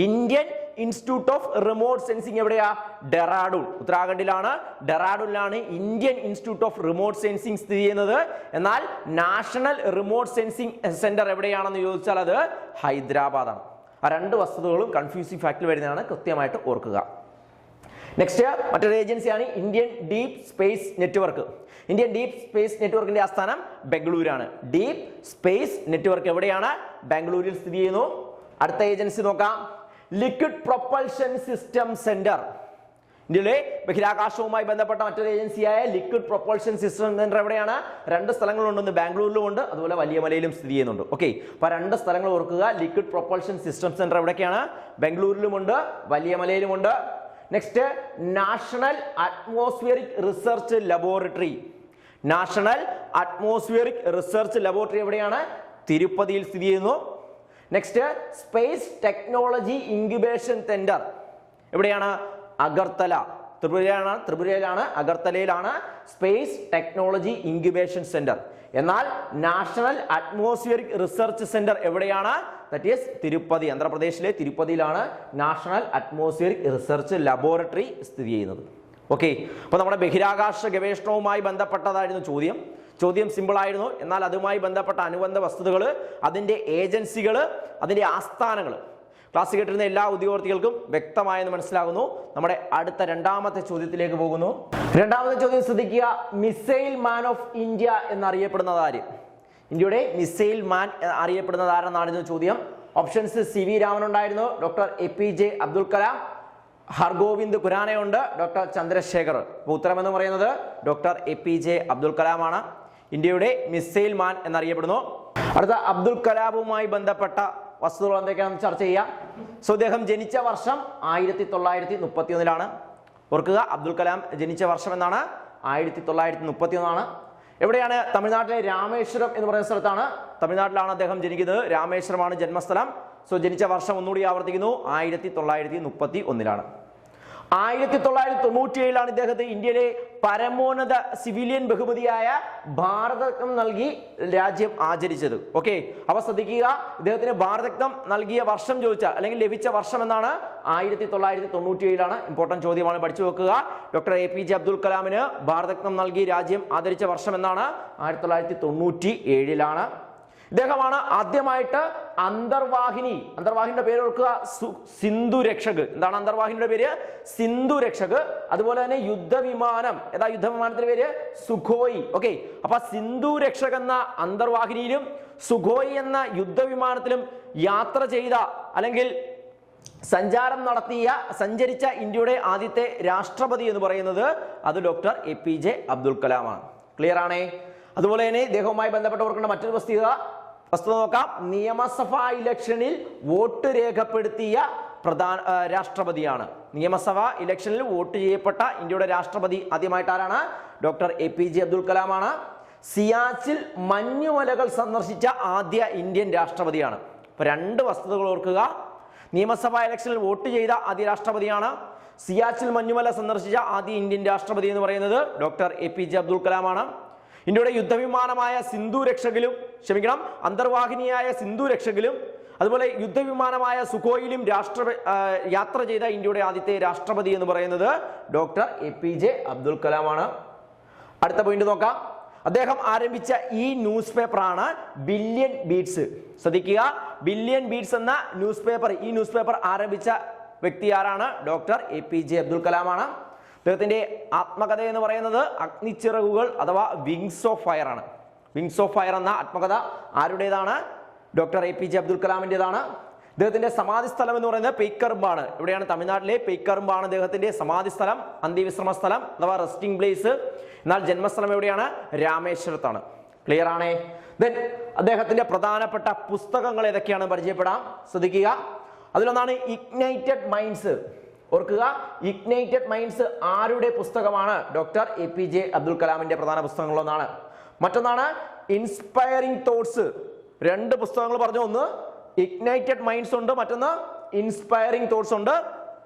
Indian institute of remote sensing എവിടെയാ? ഡെറാഡൂൺ, ഉത്തരാഖണ്ഡിലാണ്. ഡെറാഡൂണിലാണ് Indian institute of remote sensing സ്ഥിതി ചെയ്യുന്നത്. എന്നാൽ നാഷണൽ റിമോട്ട് സെൻസിംഗ് സെന്റർ എവിടെയാണെന്ന് ചോദിച്ചാൽ അത് ഹൈദരാബാദ് ആണ്. ആ രണ്ട് വസ്തുതകളും കൺഫ്യൂസിംഗ് ഫാക്ടിൽ വരുന്നതാണ്, കൃത്യമായിട്ട് ഓർക്കുക. നെക്സ്റ്റ് മറ്റൊരു ഏജൻസിയാണ് Indian deep space network. Indian deep space നെറ്റ്വർക്കിന്റെ ആസ്ഥാനം ബംഗളൂരാണ്. ഡീപ് സ്പേസ് നെറ്റ്വർക്ക് എവിടെയാണ്? ബാംഗ്ലൂരിൽ സ്ഥിതി ചെയ്യുന്നു. അടുത്ത ഏജൻസി നോക്കാം, ലിക്വിഡ് പ്രൊപ്പൽഷൻ സിസ്റ്റം സെന്റർ. ഇന്ത്യയിലെ ബഹിരാകാശവുമായി ബന്ധപ്പെട്ട മറ്റൊരു ഏജൻസിയായ ലിക്വിഡ് പ്രൊപ്പൽഷൻ സിസ്റ്റം സെന്റർ എവിടെയാണ്? രണ്ട് സ്ഥലങ്ങളുണ്ടെന്ന്, ബാംഗ്ലൂരിലും ഉണ്ട്, അതുപോലെ വലിയമലയിലും സ്ഥിതി ചെയ്യുന്നുണ്ട്. ഓക്കെ, അപ്പൊ രണ്ട് സ്ഥലങ്ങൾ ഓർക്കുക. ലിക്വിഡ് പ്രൊപ്പൽഷൻ സിസ്റ്റം സെന്റർ എവിടെയൊക്കെയാണ്? ബാംഗ്ലൂരിലുമുണ്ട്, വലിയമലയിലുമുണ്ട്. Next national atmospheric research laboratory. National atmospheric research laboratory എവിടെയാണ്? തിരുപ്പതിയിൽ സ്ഥിതി ചെയ്യുന്നു. Next space technology incubation centre എവിടെയാണ്? അഗർത്തല, ത്രിപുരയിലാണ്, അഗർത്തലയിലാണ് സ്പേസ് ടെക്നോളജി ഇൻക്യുബേഷൻ സെന്റർ. എന്നാൽ നാഷണൽ അറ്റ്മോസ്ഫിയറിക് റിസർച്ച് സെന്റർ എവിടെയാണ്? ദാറ്റ് ഈസ് തിരുപ്പതി, ആന്ധ്രാപ്രദേശിലെ തിരുപ്പതിയിലാണ് നാഷണൽ അറ്റ്മോസ്ഫിയറിക് റിസർച്ച് ലബോറട്ടറി സ്ഥിതി ചെയ്യുന്നത്. ഓക്കെ, അപ്പൊ നമ്മുടെ ബഹിരാകാശ ഗവേഷണവുമായി ബന്ധപ്പെട്ടതായിരുന്നു ചോദ്യം സിമ്പിൾ ആയിരുന്നു. എന്നാൽ അതുമായി ബന്ധപ്പെട്ട അനുബന്ധ വസ്തുതകൾ, അതിന്റെ ഏജൻസികൾ, അതിന്റെ ആസ്ഥാനങ്ങൾ ക്ലാസ് കേട്ടിരുന്ന എല്ലാ ഉദ്യോഗാർത്ഥികൾക്കും വ്യക്തമായെന്ന് മനസ്സിലാകുന്നു. നമ്മുടെ അടുത്ത രണ്ടാമത്തെ ചോദ്യത്തിലേക്ക് പോകുന്നു. രണ്ടാമത്തെ ചോദ്യം ശ്രദ്ധിക്കുക. മിസൈൽ മാൻ ഓഫ് ഇന്ത്യ എന്നറിയപ്പെടുന്നത് ആര്? ഇന്ത്യയുടെ മിസൈൽ മാൻ അറിയപ്പെടുന്നത് ആരെന്നാണ് ചോദ്യം. ഓപ്ഷൻസ് സി വി രാമൻ ഉണ്ടായിരുന്നു, ഡോക്ടർ APJ അബ്ദുൽ കലാം, ഹർഗോവിന്ദ് ഖുരാനയുണ്ട്, ഡോക്ടർ ചന്ദ്രശേഖർ. അപ്പോൾ ഉത്തരം എന്ന് പറയുന്നത് ഡോക്ടർ APJ അബ്ദുൽ കലാം ആണ് ഇന്ത്യയുടെ മിസൈൽ മാൻ എന്നറിയപ്പെടുന്നു. അടുത്ത അബ്ദുൽ കലാമുമായി ബന്ധപ്പെട്ട വസ്തുതകൾ എന്തൊക്കെയാണെന്ന് ചർച്ച ചെയ്യാം. സോ അദ്ദേഹം ജനിച്ച വർഷം 1931 ഓർക്കുക, അബ്ദുൽ കലാം ജനിച്ച വർഷം എന്നാണ് 1931. എവിടെയാണ്? തമിഴ്നാട്ടിലെ രാമേശ്വരം എന്ന് പറയുന്ന സ്ഥലത്താണ്, തമിഴ്നാട്ടിലാണ് അദ്ദേഹം ജനിക്കുന്നത്. രാമേശ്വരമാണ് ജന്മസ്ഥലം. സോ ജനിച്ച വർഷം ഒന്നുകൂടി ആവർത്തിക്കുന്നു, 1931. 1997 ഇദ്ദേഹത്തെ ഇന്ത്യയിലെ പരമോന്നത സിവിലിയൻ ബഹുമതിയായ ഭാരതരത്നം നൽകി രാജ്യം ആചരിച്ചത്. ഓക്കെ, അപ്പൊ ശ്രദ്ധിക്കുക, ഇദ്ദേഹത്തിന് ഭാരതരത്നം നൽകിയ വർഷം ചോദിച്ചാൽ അല്ലെങ്കിൽ ലഭിച്ച വർഷം എന്നാണ് 1997. ഇമ്പോർട്ടന്റ് ചോദ്യമാണ്, പഠിച്ചു വെക്കുക. ഡോക്ടർ APJ അബ്ദുൽ കലാമിന് ഭാരതരത്നം നൽകി രാജ്യം ആദരിച്ച വർഷം എന്നാണ് 1997. ഇദ്ദേഹമാണ് ആദ്യമായിട്ട് അന്തർവാഹിനിയുടെ പേര് ഓർക്കുക, സിന്ധു രക്ഷക്. എന്താണ് അന്തർവാഹിനിയുടെ പേര്? സിന്ധു രക്ഷക്. അതുപോലെ തന്നെ യുദ്ധവിമാനം, യുദ്ധവിമാനത്തിന്റെ പേര് സുഖോയി. ഓക്കെ, അപ്പൊ സിന്ധു രക്ഷക് എന്ന അന്തർവാഹിനിയിലും സുഖോയി എന്ന യുദ്ധവിമാനത്തിലും യാത്ര ചെയ്ത അല്ലെങ്കിൽ സഞ്ചരിച്ച ഇന്ത്യയുടെ ആദ്യത്തെ രാഷ്ട്രപതി എന്ന് പറയുന്നത് അത് ഡോക്ടർ APJ അബ്ദുൽ കലാമാണ്. ക്ലിയർ ആണേ? അതുപോലെ തന്നെ ഇദ്ദേഹവുമായി ബന്ധപ്പെട്ട് ഓർക്കേണ്ട മറ്റൊരു വസ്തുത നോക്കാം. നിയമസഭാ ഇലക്ഷനിൽ വോട്ട് രേഖപ്പെടുത്തിയ രാഷ്ട്രപതിയാണ്. നിയമസഭാ ഇലക്ഷനിൽ വോട്ട് ചെയ്യപ്പെട്ട ഇന്ത്യയുടെ രാഷ്ട്രപതി ആദ്യമായിട്ട് ആരാണ്? ഡോക്ടർ APJ അബ്ദുൽ കലാമാണ്. സിയാച്ചിൽ മഞ്ഞുമലകൾ സന്ദർശിച്ച ആദ്യ ഇന്ത്യൻ രാഷ്ട്രപതിയാണ്. അപ്പൊ രണ്ട് വസ്തുതകൾ ഓർക്കുക. നിയമസഭാ ഇലക്ഷനിൽ വോട്ട് ചെയ്ത ആദ്യ രാഷ്ട്രപതിയാണ്. സിയാച്ചിൽ മഞ്ഞുമല സന്ദർശിച്ച ആദ്യ ഇന്ത്യൻ രാഷ്ട്രപതി എന്ന് പറയുന്നത് ഡോക്ടർ APJ അബ്ദുൽ കലാമാണ്. ഇന്ത്യയുടെ യുദ്ധവിമാനമായ അന്തർവാഹിനിയായ സിന്ധു രക്ഷകിലും അതുപോലെ യുദ്ധവിമാനമായ സുഖോയിലും യാത്ര ചെയ്ത ഇന്ത്യയുടെ ആദ്യത്തെ രാഷ്ട്രപതി എന്ന് പറയുന്നത് ഡോക്ടർ APJ അബ്ദുൽ കലാമാണ്. അടുത്ത പോയിന്റ് നോക്കാം. അദ്ദേഹം ആരംഭിച്ച ഈ ന്യൂസ് പേപ്പറാണ് ബില്യൺ ബീറ്റ്സ്. ശ്രദ്ധിക്കുക, ബില്യൺ ബീറ്റ്സ് എന്ന ന്യൂസ് പേപ്പർ ആരംഭിച്ച വ്യക്തി ആരാണ്? ഡോക്ടർ APJ അബ്ദുൽ കലാമാണ്. അദ്ദേഹത്തിന്റെ ആത്മകഥ എന്ന് പറയുന്നത് അഗ്നിച്ചിറകുകൾ അഥവാ വിങ്സ് ഓഫ് ഫയർ ആണ്. വിങ്സ് ഓഫ് ഫയർ എന്ന ആത്മകഥ ആരുടേതാണ്? ഡോക്ടർ APJ അബ്ദുൽ കലാമിൻ്റെതാണ്. അദ്ദേഹത്തിന്റെ സമാധി സ്ഥലം എന്ന് പറയുന്നത് പെയ്ക്കറുമ്പാണ്. എവിടെയാണ്? തമിഴ്നാട്ടിലെ പെയ്ക്കറുമ്പാണ് അദ്ദേഹത്തിന്റെ സമാധി സ്ഥലം, അന്ത്യവിശ്രമ സ്ഥലം അഥവാ റെസ്റ്റിംഗ് പ്ലേസ്. എന്നാൽ ജന്മസ്ഥലം എവിടെയാണ്? രാമേശ്വരത്താണ്. ക്ലിയർ ആണേ? ദെൻ അദ്ദേഹത്തിന്റെ പ്രധാനപ്പെട്ട പുസ്തകങ്ങൾ ഏതൊക്കെയാണ് പരിചയപ്പെടാം. ശ്രദ്ധിക്കുക, അതിലൊന്നാണ് ഇഗ്നൈറ്റഡ് മൈൻഡ്സ്. ഓർക്കുക, ഇഗ്നൈറ്റഡ് മൈൻഡ്സ് ആരുടെ പുസ്തകമാണ്? ഡോക്ടർ APJ അബ്ദുൽ കലാമിന്റെ പ്രധാന പുസ്തകങ്ങളൊന്നാണ്. മറ്റൊന്നാണ് ഇൻസ്പയറിംഗ് തോട്ട്സ്. രണ്ട് പുസ്തകങ്ങൾ പറഞ്ഞു, ഒന്ന് ഇഗ്നൈറ്റഡ് മൈൻഡ്സ് ഉണ്ട്, മറ്റൊന്ന് ഇൻസ്പയറിംഗ് തോട്ട്സ് ഉണ്ട്.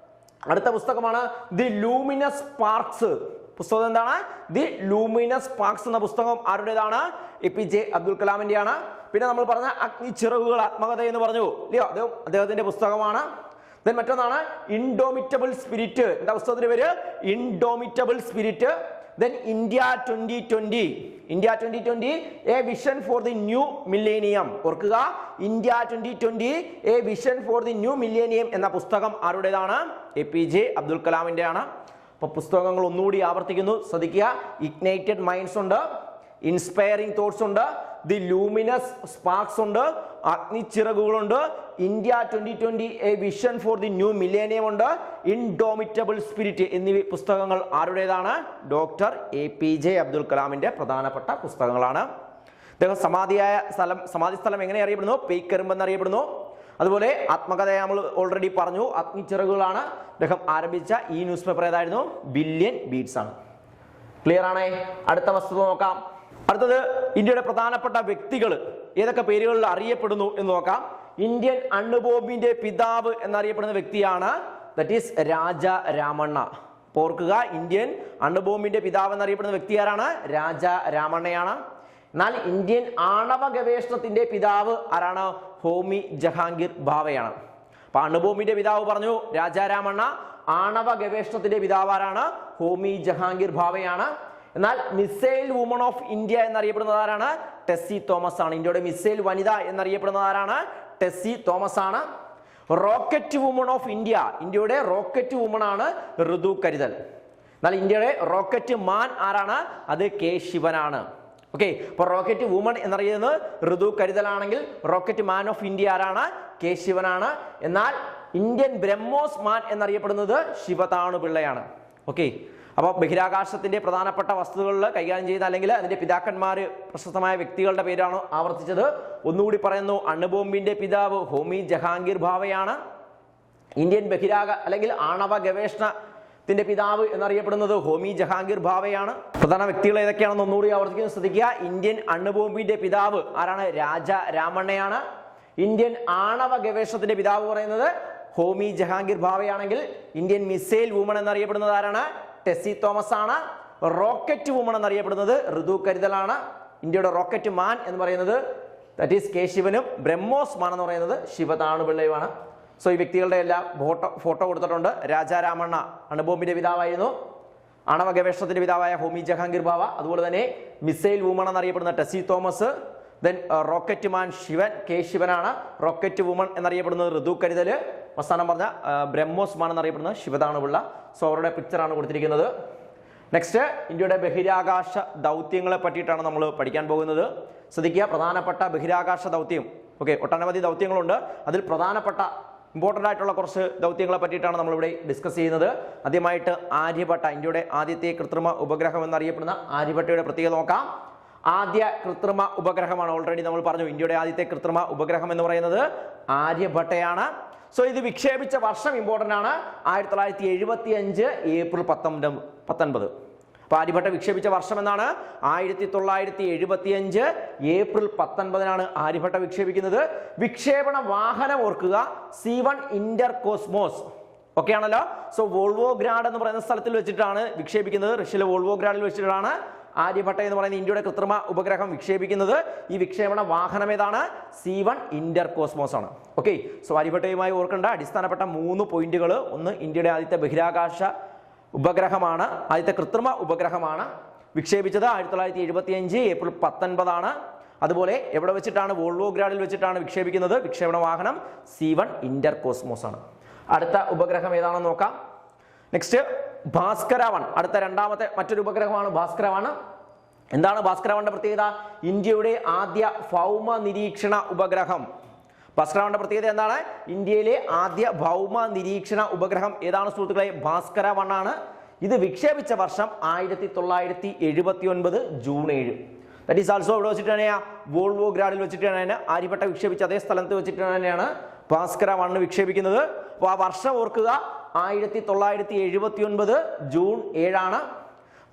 അടുത്ത പുസ്തകമാണ് ദി ലൂമിനസ് സ്പാർക്സ്. പുസ്തകം എന്താണ്? ദി ലൂമിനസ് സ്പാർക്സ് എന്ന പുസ്തകം ആരുടേതാണ്? APJ അബ്ദുൽ കലാമിന്റെയാണ്. പിന്നെ നമ്മൾ പറഞ്ഞ അഗ്നിച്ചിറകുകൾ ആത്മകഥ എന്ന് പറഞ്ഞു ഇല്ലയോ, അദ്ദേഹത്തിന്റെ പുസ്തകമാണ്. ദെൻ മറ്റൊന്നാണ് ഇൻഡോമിറ്റബിൾ സ്പിരിറ്റ്. എന്താ പുസ്തകത്തിന്റെ പേര്? Indomitable spirit. Then India 2020 a vision for the new millennium. ഓർക്കുക, India 2020 a vision for the new millennium എന്ന പുസ്തകം ആരുടേതാണ്? APJ അബ്ദുൽ കലാമിന്റെ ആണ്. അപ്പോൾ പുസ്തകങ്ങൾ ഒന്നുകൂടി ആവർത്തിക്കുന്നു, ശ്രദ്ധിക്കുക. ഇഗ്നൈറ്റഡ് മൈൻഡ്സ് ഉണ്ട്, ഇൻസ്പയറിംഗ് തോട്ട്സ് ഉണ്ട്, ദി ലൂമിനസ് സ്പാർക്സ് ഉണ്ട്, അഗ്നിച്ചിറകുകളുണ്ട്, India 2020 a vision for the new millennium ഉണ്ട്, ഇൻഡോമിറ്റബിൾ സ്പിരിറ്റ് എന്നീ പുസ്തകങ്ങൾ ആരുടേതാണ്? ഡോക്ടർ APJ അബ്ദുൽ കലാമിന്റെ പ്രധാനപ്പെട്ട പുസ്തകങ്ങളാണ്. അദ്ദേഹം സമാധി സ്ഥലം എങ്ങനെ അറിയപ്പെടുന്നു? പേയ്ക്കരുമ്പ് എന്നറിയപ്പെടുന്നു. അതുപോലെ ആത്മകഥ നമ്മൾ ഓൾറെഡി പറഞ്ഞു, അഗ്നിച്ചിറകുകളാണ്. അദ്ദേഹം ആരംഭിച്ച ഈ ന്യൂസ് പേപ്പർ ഏതായിരുന്നു? ബില്യൺ ബീഡ്സ് ആണ്. ക്ലിയർ ആണേ? അടുത്ത വസ്തുത നോക്കാം. അടുത്തത് ഇന്ത്യയുടെ പ്രധാനപ്പെട്ട വ്യക്തികൾ ഏതൊക്കെ പേരുകളിൽ അറിയപ്പെടുന്നു എന്ന് നോക്കാം. ഇന്ത്യൻ അണുബോംബിന്റെ പിതാവ് എന്നറിയപ്പെടുന്ന വ്യക്തിയാണ് ദാറ്റ് ഈസ് രാജ രാമണ്ണ. ഓർക്കുക, ഇന്ത്യൻ അണുബോംബിന്റെ പിതാവ് എന്നറിയപ്പെടുന്ന വ്യക്തി ആരാണ്? രാജ രാമണ്ണയാണ്. എന്നാൽ ഇന്ത്യൻ ആണവ ഗവേഷണത്തിന്റെ പിതാവ് ആരാണ്? ഹോമി ജഹാംഗീർ ഭാവയാണ്. അപ്പൊ അണുബോംബിന്റെ പിതാവ് പറഞ്ഞു രാജാരാമണ്ണ, ആണവ ഗവേഷണത്തിന്റെ പിതാവ് ആരാണ്? ഹോമി ജഹാംഗീർ ഭാവയാണ്. എന്നാൽ മിസൈൽ വുമൺ ഓഫ് ഇന്ത്യ എന്നറിയപ്പെടുന്നത് ആരാണ്? ടെസ്സി തോമസ് ആണ്. ഇന്ത്യയുടെ മിസൈൽ വനിത എന്നറിയപ്പെടുന്നത് ആരാണ്? ടെസ്സി തോമസ് ആണ്. റോക്കറ്റ് വുമൺ ഓഫ് ഇന്ത്യ, ഇന്ത്യയുടെ റോക്കറ്റ് വുമൺ ആണ് ഋതു കരുതൽ. എന്നാൽ ഇന്ത്യയുടെ റോക്കറ്റ് മാൻ ആരാണ്? അത് കെ ശിവനാണ്. ഓക്കെ, അപ്പൊ റോക്കറ്റ് വുമൺ എന്നറിയുന്നത് ഋതു കരുതലാണെങ്കിൽ റോക്കറ്റ് മാൻ ഓഫ് ഇന്ത്യ ആരാണ്? കെ ശിവനാണ്. എന്നാൽ ഇന്ത്യൻ ബ്രഹ്മോസ് മാൻ എന്നറിയപ്പെടുന്നത് ശിവതാണു പിള്ളയാണ്. ഓക്കെ, അപ്പോൾ ബഹിരാകാശത്തിന്റെ പ്രധാനപ്പെട്ട വസ്തുക്കളിൽ കൈകാര്യം ചെയ്യുന്ന അല്ലെങ്കിൽ അതിന്റെ പിതാക്കന്മാര് പ്രശസ്തമായ വ്യക്തികളുടെ പേരാണ് ആവർത്തിച്ചത്. ഒന്നുകൂടി പറയുന്നു, അണുബോംബിന്റെ പിതാവ് ഹോമി ജഹാംഗീർ ഭാവയാണ്. ഇന്ത്യൻ അല്ലെങ്കിൽ ആണവ ഗവേഷണത്തിന്റെ പിതാവ് എന്നറിയപ്പെടുന്നത് ഹോമി ജഹാംഗീർ ഭാവയാണ്. പ്രധാന വ്യക്തികൾ ഏതൊക്കെയാണെന്ന് ഒന്നുകൂടി ആവർത്തിക്കുന്നത് ശ്രദ്ധിക്കുക. ഇന്ത്യൻ അണുബോംബിന്റെ പിതാവ് ആരാണ്? രാജ രാമണ്ണയാണ്. ഇന്ത്യൻ ആണവ ഗവേഷണത്തിന്റെ പിതാവ് പറയുന്നത് ഹോമി ജഹാംഗീർ ഭാവയാണെങ്കിൽ ഇന്ത്യൻ മിസൈൽ വുമൺ എന്നറിയപ്പെടുന്നത് ആരാണ്? ടെസ്സി തോമസ് ആണ്. റോക്കറ്റ് വുമൺ എന്നറിയപ്പെടുന്നത് ഋതു കരുതലാണ്. ഇന്ത്യയുടെ റോക്കറ്റ് മാൻ എന്ന് പറയുന്നത് ദാറ്റ് ഈസ് കെ ശിവനും, ബ്രഹ്മോസ് മാൻ എന്ന് പറയുന്നത് ശിവതാണുപിള്ളയുമാണ്. സോ ഈ വ്യക്തികളുടെ എല്ലാം ഫോട്ടോ കൊടുത്തിട്ടുണ്ട്. രാജാരാമണ്ണ അണുബോംബിന്റെ പിതാവായിരുന്നു. ആണവ ഗവേഷണത്തിന്റെ പിതാവായ ഹോമി ജഹാംഗീർ ഭാവ, അതുപോലെ തന്നെ മിസൈൽ വുമൺ എന്നറിയപ്പെടുന്ന Tessy Thomas, then rocket man K ശിവനാണ്. റോക്കറ്റ് വുമൺ എന്നറിയപ്പെടുന്നത് ഋതു കരുതല്, അവസാനം പറഞ്ഞ ബ്രഹ്മോസ് മാൻ എന്നറിയപ്പെടുന്നത് ശിവതാണുപിള്ള. സോ അവരുടെ പിക്ചറാണ് കൊടുത്തിരിക്കുന്നത്. നെക്സ്റ്റ്, ഇന്ത്യയുടെ ബഹിരാകാശ ദൗത്യങ്ങളെ പറ്റിയിട്ടാണ് നമ്മൾ പഠിക്കാൻ പോകുന്നത്. ശ്രദ്ധിക്കുക, പ്രധാനപ്പെട്ട ബഹിരാകാശ ദൗത്യം. ഓക്കെ, ഒട്ടനവധി ദൗത്യങ്ങളുണ്ട്. അതിൽ പ്രധാനപ്പെട്ട ഇമ്പോർട്ടൻ്റ് ആയിട്ടുള്ള കുറച്ച് ദൗത്യങ്ങളെ പറ്റിയിട്ടാണ് നമ്മളിവിടെ ഡിസ്കസ് ചെയ്യുന്നത്. ആദ്യമായിട്ട് ആര്യഭട്ട, ഇന്ത്യയുടെ ആദ്യത്തെ കൃത്രിമ ഉപഗ്രഹം എന്നറിയപ്പെടുന്ന ആര്യഭട്ടയുടെ പ്രത്യേകത നോക്കാം. ആദ്യ കൃത്രിമ ഉപഗ്രഹമാണ്, ഓൾറെഡി നമ്മൾ പറഞ്ഞു. ഇന്ത്യയുടെ ആദ്യത്തെ കൃത്രിമ ഉപഗ്രഹം എന്ന് പറയുന്നത് ആര്യഭട്ടയാണ്. സോ ഇത് വിക്ഷേപിച്ച വർഷം ഇമ്പോർട്ടൻ്റ് ആണ്, 1975 ഏപ്രിൽ 19. അപ്പൊ ആര്യഭട്ട വിക്ഷേപിച്ച വർഷം എന്നാണ് 1975 ഏപ്രിൽ 19 ആര്യഭട്ട വിക്ഷേപിക്കുന്നത്. വിക്ഷേപണ വാഹനം ഓർക്കുക, C1 ഇന്റർകോസ്മോസ്. ഓക്കെ ആണല്ലോ. സോ വോൾവോഗ്രാഡ് എന്ന് പറയുന്ന സ്ഥലത്തിൽ വെച്ചിട്ടാണ് വിക്ഷേപിക്കുന്നത്. റഷ്യയിലെ വോൾവോഗ്രാഡിൽ വെച്ചിട്ടാണ് ആര്യഭട്ട എന്ന് പറയുന്ന ഇന്ത്യയുടെ കൃത്രിമ ഉപഗ്രഹം വിക്ഷേപിക്കുന്നത്. ഈ വിക്ഷേപണ വാഹനം ഏതാണ്? C1 ഇന്റർകോസ്മോസ് ആണ്. ഓക്കെ, സോ ആര്യഭട്ടയുമായി ഓർക്കേണ്ട അടിസ്ഥാനപ്പെട്ട 3 പോയിന്റുകൾ. ഒന്ന്, ഇന്ത്യയുടെ ആദ്യത്തെ ബഹിരാകാശ ഉപഗ്രഹമാണ്, ആദ്യത്തെ കൃത്രിമ ഉപഗ്രഹമാണ്. വിക്ഷേപിച്ചത് 1975 ഏപ്രിൽ 19. അതുപോലെ എവിടെ വെച്ചിട്ടാണ്? വോൾവോഗ്രാഡിൽ വെച്ചിട്ടാണ് വിക്ഷേപിക്കുന്നത്. വിക്ഷേപണ വാഹനം C1 ഇന്റർകോസ്മോസ് ആണ്. അടുത്ത ഉപഗ്രഹം ഏതാണെന്ന് നോക്കാം. നെക്സ്റ്റ്, ഭാസ്കര-1. അടുത്ത രണ്ടാമത്തെ മറ്റൊരു ഉപഗ്രഹമാണ് ഭാസ്കര-1. എന്താണ് ഭാസ്കര-1ന്റെ പ്രത്യേകത? ഇന്ത്യയുടെ ആദ്യ ഭൗമ നിരീക്ഷണ ഉപഗ്രഹം. ഭാസ്കര-1ന്റെ പ്രത്യേകത എന്താണ്? ഇന്ത്യയിലെ ആദ്യ ഭൗമ നിരീക്ഷണ ഉപഗ്രഹം ഏതാണ് സുഹൃത്തുക്കളെ? ഭാസ്കര-1 ആണ്. ഇത് വിക്ഷേപിച്ച വർഷം 1979 ജൂൺ 7. ദാറ്റ് ഈസ് ആൾസോ ഇവിടെ വെച്ചിട്ടാണ് വോൾവോഗ്രാഡിൽ വെച്ചിട്ടാണ് ആര്യഭട്ട വിക്ഷേപിച്ച അതേ സ്ഥലത്ത് വെച്ചിട്ട് തന്നെയാണ് ഭാസ്കര-1 വിക്ഷേപിക്കുന്നത്. അപ്പോൾ ആ വർഷം ഓർക്കുക, 1979 ജൂൺ 7.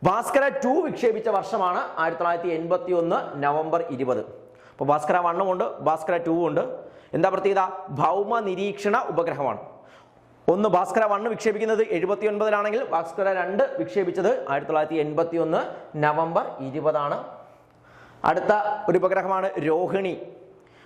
ഭാസ്കര-2 വിക്ഷേപിച്ച വർഷമാണ് 1981 നവംബർ 20. അപ്പോൾ ഭാസ്കര-1 ഉണ്ട്, ഭാസ്കര-2 ഉണ്ട്. എന്താ പ്രത്യേകത? ഭൗമ നിരീക്ഷണ ഉപഗ്രഹമാണ്. ഒന്ന് ഭാസ്കര-1 വിക്ഷേപിക്കുന്നത് 79 ഭാസ്കര-2 വിക്ഷേപിച്ചത് 1981 നവംബർ 20. അടുത്ത ഒരു ഉപഗ്രഹമാണ് രോഹിണി.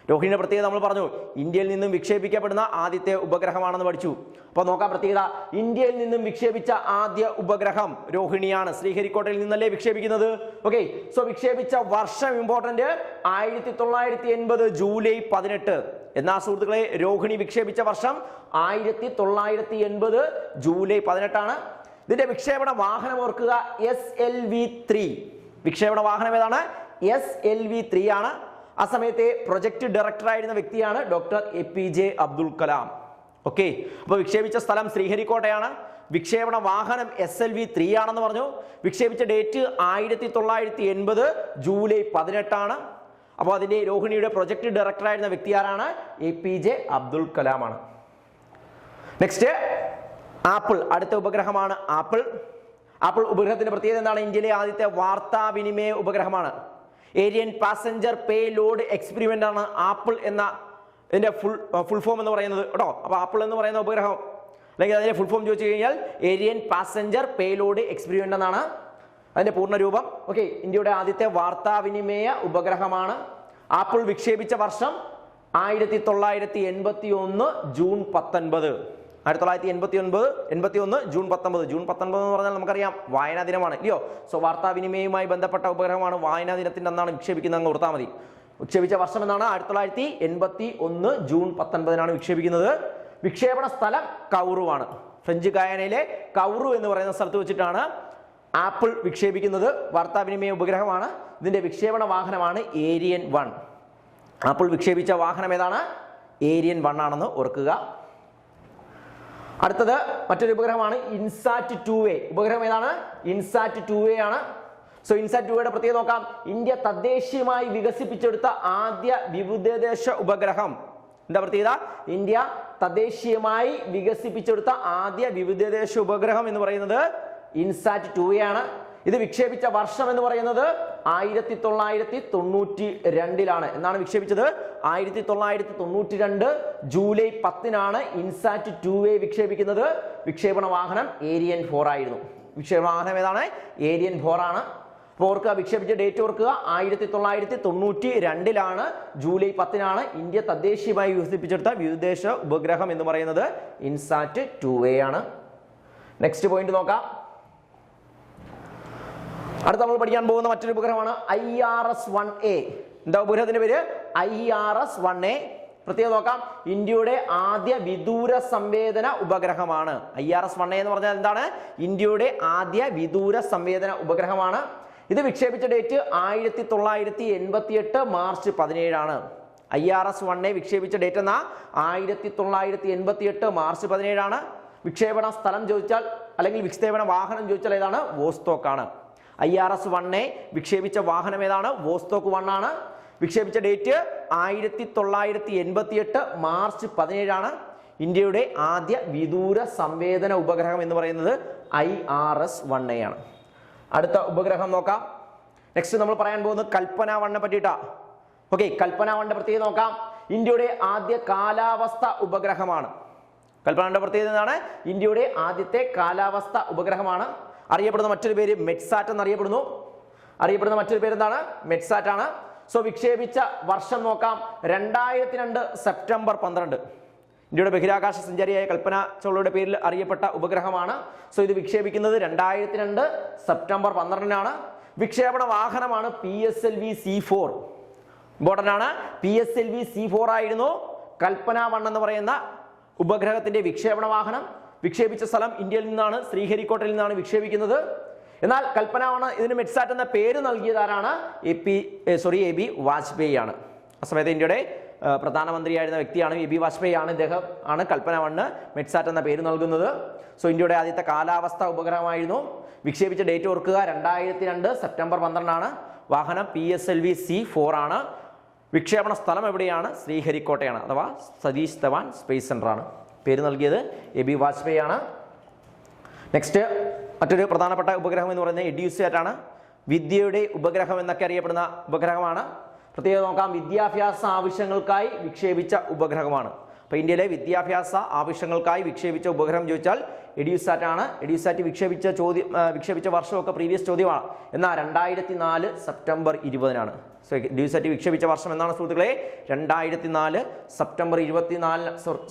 രോഹിണിയുടെ പ്രത്യേകത നമ്മൾ പറഞ്ഞു, ഇന്ത്യയിൽ നിന്നും വിക്ഷേപിക്കപ്പെടുന്ന ആദ്യത്തെ ഉപഗ്രഹമാണെന്ന് പഠിച്ചു. അപ്പോൾ നോക്കാം പ്രത്യേകത. ഇന്ത്യയിൽ നിന്നും വിക്ഷേപിച്ച ആദ്യ ഉപഗ്രഹം രോഹിണിയാണ്. ശ്രീഹരിക്കോട്ടയിൽ നിന്നല്ലേ വിക്ഷേപിക്കുന്നത്. ഓക്കെ, സോ വിക്ഷേപിച്ച വർഷം ഇമ്പോർട്ടന്റ്, 1980 ജൂലൈ 18. എന്നാ സുഹൃത്തുക്കളെ, രോഹിണി വിക്ഷേപിച്ച വർഷം 1980 ജൂലൈ 18. ഇതിന്റെ വിക്ഷേപണ വാഹനം ഓർക്കുക SLV-3. വിക്ഷേപണ വാഹനം ഏതാണ്? SLV-3 ആണ്. ആ സമയത്തെ പ്രൊജക്ട് ഡയറക്ടർ ആയിരുന്ന വ്യക്തിയാണ് doctor APJ Abdul Kalam. Okay, അപ്പോൾ വിക്ഷേപിച്ച സ്ഥലം ശ്രീഹരിക്കോട്ടയാണ്. വിക്ഷേപണ വാഹനം SLV-3 ആണെന്ന് പറഞ്ഞു. വിക്ഷേപിച്ച ഡേറ്റ് 1980 ജൂലൈ 18 ആണ്. അപ്പോൾ അതിന്റെ രോഹിണിയുടെ പ്രൊജക്ട് ഡയറക്ടർ ആയിരുന്ന വ്യക്തി ആരാണ്? APJ അബ്ദുൽ കലാം ആണ്. Next apple. അടുത്ത ഉപഗ്രഹമാണ് ആപ്പിൾ. ആപ്പിൾ ഉപഗ്രഹത്തിന്റെ പ്രത്യേകത എന്താണ്? ഇന്ത്യയിലെ ആദ്യത്തെ വാർത്താവിനിമയ ഉപഗ്രഹമാണ്. ഏരിയൻ പാസഞ്ചർ പേ ലോഡ് എക്സ്പെരിമെന്റ് ആണ് ആപ്പിൾ എന്ന ഇതിന്റെ ഫുൾ ഫോം എന്ന് പറയുന്നത് കേട്ടോ. അപ്പോൾ ആപ്പിൾ എന്ന് പറയുന്ന ഉപഗ്രഹം അല്ലെങ്കിൽ അതിന്റെ ഫുൾ ഫോം ചോദിച്ചു കഴിഞ്ഞാൽ ഏരിയൻ പാസഞ്ചർ പേ ലോഡ് എക്സ്പെരിമെന്റ് എന്നാണ് അതിന്റെ പൂർണ്ണരൂപം. ഓക്കെ, ഇന്ത്യയുടെ ആദ്യത്തെ വാർത്താവിനിമയ ഉപഗ്രഹമാണ്. ആപ്പിൾ വിക്ഷേപിച്ച വർഷം 1981 ജൂൺ 19. 1981 ജൂൺ 19. ജൂൺ 19 എന്ന് പറഞ്ഞാൽ നമുക്കറിയാം വായനാ ദിനമാണ് ഇല്ലയോ? സോ വാർത്താവിനിമയവുമായി ബന്ധപ്പെട്ട ഉപഗ്രഹമാണ്. വായനാ ദിനത്തിന്റെ അന്നാണ് വിക്ഷേപിക്കുന്നത്, അങ്ങ് ഓർത്താൽ മതി. വിക്ഷേപിച്ച വർഷം എന്നാണ് 1981 ജൂൺ 19 വിക്ഷേപിക്കുന്നത്. വിക്ഷേപണ സ്ഥലം കൗറുവാണ്. ഫ്രഞ്ച് ഗയാനയിലെ കൗറു എന്ന് പറയുന്ന സ്ഥലത്ത് വെച്ചിട്ടാണ് ആപ്പിൾ വിക്ഷേപിക്കുന്നത്. വാർത്താവിനിമയ ഉപഗ്രഹമാണ്. ഇതിന്റെ വിക്ഷേപണ വാഹനമാണ് ഏരിയൻ 1. ആപ്പിൾ വിക്ഷേപിച്ച വാഹനം ഏതാണ്? ഏരിയൻ 1 ആണെന്ന് ഓർക്കുക. അടുത്തത് മറ്റൊരു ഉപഗ്രഹമാണ് ഇൻസാറ്റ് 2A. ഉപഗ്രഹം ഏതാണ്? ഇൻസാറ്റ് 2A ആണ്. സോ ഇൻസാറ്റ് 2Aയുടെ പ്രത്യേകത നോക്കാം. ഇന്ത്യ തദ്ദേശീയമായി വികസിപ്പിച്ചെടുത്ത ആദ്യ വിവിധദേശ ഉപഗ്രഹം. എന്താ പ്രത്യേകത? ഇന്ത്യ തദ്ദേശീയമായി വികസിപ്പിച്ചെടുത്ത ആദ്യ വിവിധദേശ ഉപഗ്രഹം എന്ന് പറയുന്നത് ഇൻസാറ്റ് 2A ആണ്. ഇത് വിക്ഷേപിച്ച വർഷം എന്ന് പറയുന്നത് 1992 എന്നാണ് വിക്ഷേപിച്ചത്. 1992 ജൂലൈ 10 ഇൻസാറ്റ് 2A വിക്ഷേപിക്കുന്നത്. വിക്ഷേപണ വാഹനം ഏരിയൻ 4 ആയിരുന്നു. വിക്ഷേപണ വാഹനം ഏതാണ്? ഏരിയൻ 4 ആണ്. അപ്പോൾ ഓർക്കുക, വിക്ഷേപിച്ച ഡേറ്റ് ഓർക്കുക. 1992 ജൂലൈ 10 ഇന്ത്യ തദ്ദേശീയമായി വികസിപ്പിച്ചെടുത്ത വിദേശ ഉപഗ്രഹം എന്ന് പറയുന്നത് ഇൻസാറ്റ് 2A ആണ്. നെക്സ്റ്റ് പോയിന്റ് നോക്കാം. അടുത്ത നമ്മൾ പഠിക്കാൻ പോകുന്ന മറ്റൊരു ഉപഗ്രഹമാണ് IRS-1A. എന്താ ഉപഗ്രഹത്തിന്റെ പേര്? IRS-1A. പ്രത്യേകം നോക്കാം, ഇന്ത്യയുടെ ആദ്യ വിദൂര സംവേദന ഉപഗ്രഹമാണ്. IRS-1A എന്ന് പറഞ്ഞാൽ എന്താണ്? ഇന്ത്യയുടെ ആദ്യ വിദൂര സംവേദന ഉപഗ്രഹമാണ്. ഇത് വിക്ഷേപിച്ച ഡേറ്റ് 1988 മാർച്ച് 17 IRS-1A വിക്ഷേപിച്ച ഡേറ്റ് എന്നാ 1988 മാർച്ച് 17 വിക്ഷേപണ സ്ഥലം ചോദിച്ചാൽ അല്ലെങ്കിൽ വിക്ഷേപണ വാഹനം ചോദിച്ചാൽ ഏതാണ്? വോസ്റ്റോക്ക് ആണ്. IRS-1A വിക്ഷേപിച്ച വാഹനം ഏതാണ്? വോസ്റ്റോക്ക് 1 ആണ്. വിക്ഷേപിച്ച ഡേറ്റ് 1988 മാർച്ച് 17 ഇന്ത്യയുടെ ആദ്യ വിദൂര സംവേദന ഉപഗ്രഹം എന്ന് പറയുന്നത് IRS-1A ആണ്. അടുത്ത ഉപഗ്രഹം നോക്കാം. നെക്സ്റ്റ് നമ്മൾ പറയാൻ പോകുന്നത് കൽപ്പന 1 പറ്റിയിട്ടാ. ഓക്കെ, കൽപ്പന 1 പ്രത്യേകത നോക്കാം. ഇന്ത്യയുടെ ആദ്യ കാലാവസ്ഥ ഉപഗ്രഹമാണ്. കൽപ്പന 1 പ്രത്യേകത എന്താണ്? ഇന്ത്യയുടെ ആദ്യത്തെ കാലാവസ്ഥ ഉപഗ്രഹമാണ്. അറിയപ്പെടുന്ന മറ്റൊരു പേര് മെറ്റ്സാറ്റ് എന്നറിയപ്പെടുന്നു. അറിയപ്പെടുന്ന മറ്റൊരു പേര് എന്താണ്? മെറ്റ്സാറ്റ് ആണ്. സോ വിക്ഷേപിച്ച വർഷം നോക്കാം. 2002 സെപ്റ്റംബർ 12. ഇന്ത്യയുടെ ബഹിരാകാശ സഞ്ചാരിയായ കൽപ്പന ചൗളയുടെ പേരിൽ അറിയപ്പെട്ട ഉപഗ്രഹമാണ്. സോ ഇത് വിക്ഷേപിക്കുന്നത് 2002 സെപ്റ്റംബർ 12 വിക്ഷേപണ വാഹനമാണ് PSLV-C4. ഇമ്പോർട്ടന്റ് ആണ്. PSLV-C4 ആയിരുന്നു കൽപ്പന 1 എന്ന് പറയുന്ന ഉപഗ്രഹത്തിന്റെ വിക്ഷേപണ വാഹനം. വിക്ഷേപിച്ച സ്ഥലം ഇന്ത്യയിൽ നിന്നാണ്, ശ്രീഹരിക്കോട്ടയിൽ നിന്നാണ് വിക്ഷേപിക്കുന്നത്. എന്നാൽ കൽപ്പന 1 ഇതിന് മെറ്റ്സാറ്റ് എന്ന പേര് നൽകിയതാരാണ്? AB വാജ്പേയി ആണ്. ആ സമയത്ത് ഇന്ത്യയുടെ പ്രധാനമന്ത്രിയായിരുന്ന വ്യക്തിയാണ് AB വാജ്പേയി ആണ്. ഇദ്ദേഹം ആണ് കൽപ്പന 1 മെറ്റ്സാറ്റ് എന്ന പേര് നൽകുന്നത്. സോ ഇന്ത്യയുടെ ആദ്യത്തെ കാലാവസ്ഥ ഉപഗ്രഹമായിരുന്നു. വിക്ഷേപിച്ച ഡേറ്റ് ഓർക്കുക, 2002 സെപ്റ്റംബർ 12 വാഹനം PSLV-C4 ആണ്. വിക്ഷേപണ സ്ഥലം എവിടെയാണ്? ശ്രീഹരിക്കോട്ടയാണ്, അഥവാ സതീഷ് ധവാൻ സ്പേസ് സെന്റർ ആണ്. പേര് നൽകിയത് AB വാജ്പേയി ആണ്. നെക്സ്റ്റ് മറ്റൊരു പ്രധാനപ്പെട്ട ഉപഗ്രഹം എന്ന് പറയുന്നത് എഡ്യൂസാറ്റ് ആണ്. വിദ്യയുടെ ഉപഗ്രഹം എന്നൊക്കെ അറിയപ്പെടുന്ന ഉപഗ്രഹമാണ്. പ്രത്യേകം നോക്കാം, വിദ്യാഭ്യാസ ആവശ്യങ്ങൾക്കായി വിക്ഷേപിച്ച ഉപഗ്രഹമാണ്. അപ്പോൾ ഇന്ത്യയിലെ വിദ്യാഭ്യാസ ആവശ്യങ്ങൾക്കായി വിക്ഷേപിച്ച ഉപഗ്രഹം ചോദിച്ചാൽ എഡ്യൂസാറ്റ് ആണ്. എഡ്യൂസാറ്റ് വിക്ഷേപിച്ച വർഷമൊക്കെ പ്രീവിയസ് ചോദ്യമാണ്. എന്നാൽ 2004 സെപ്റ്റംബർ 20 സോ എഡ്യൂസാറ്റ് വിക്ഷേപിച്ച വർഷം എന്നാണ് സുഹൃത്തുക്കളെ? 2004 സെപ്റ്റംബർ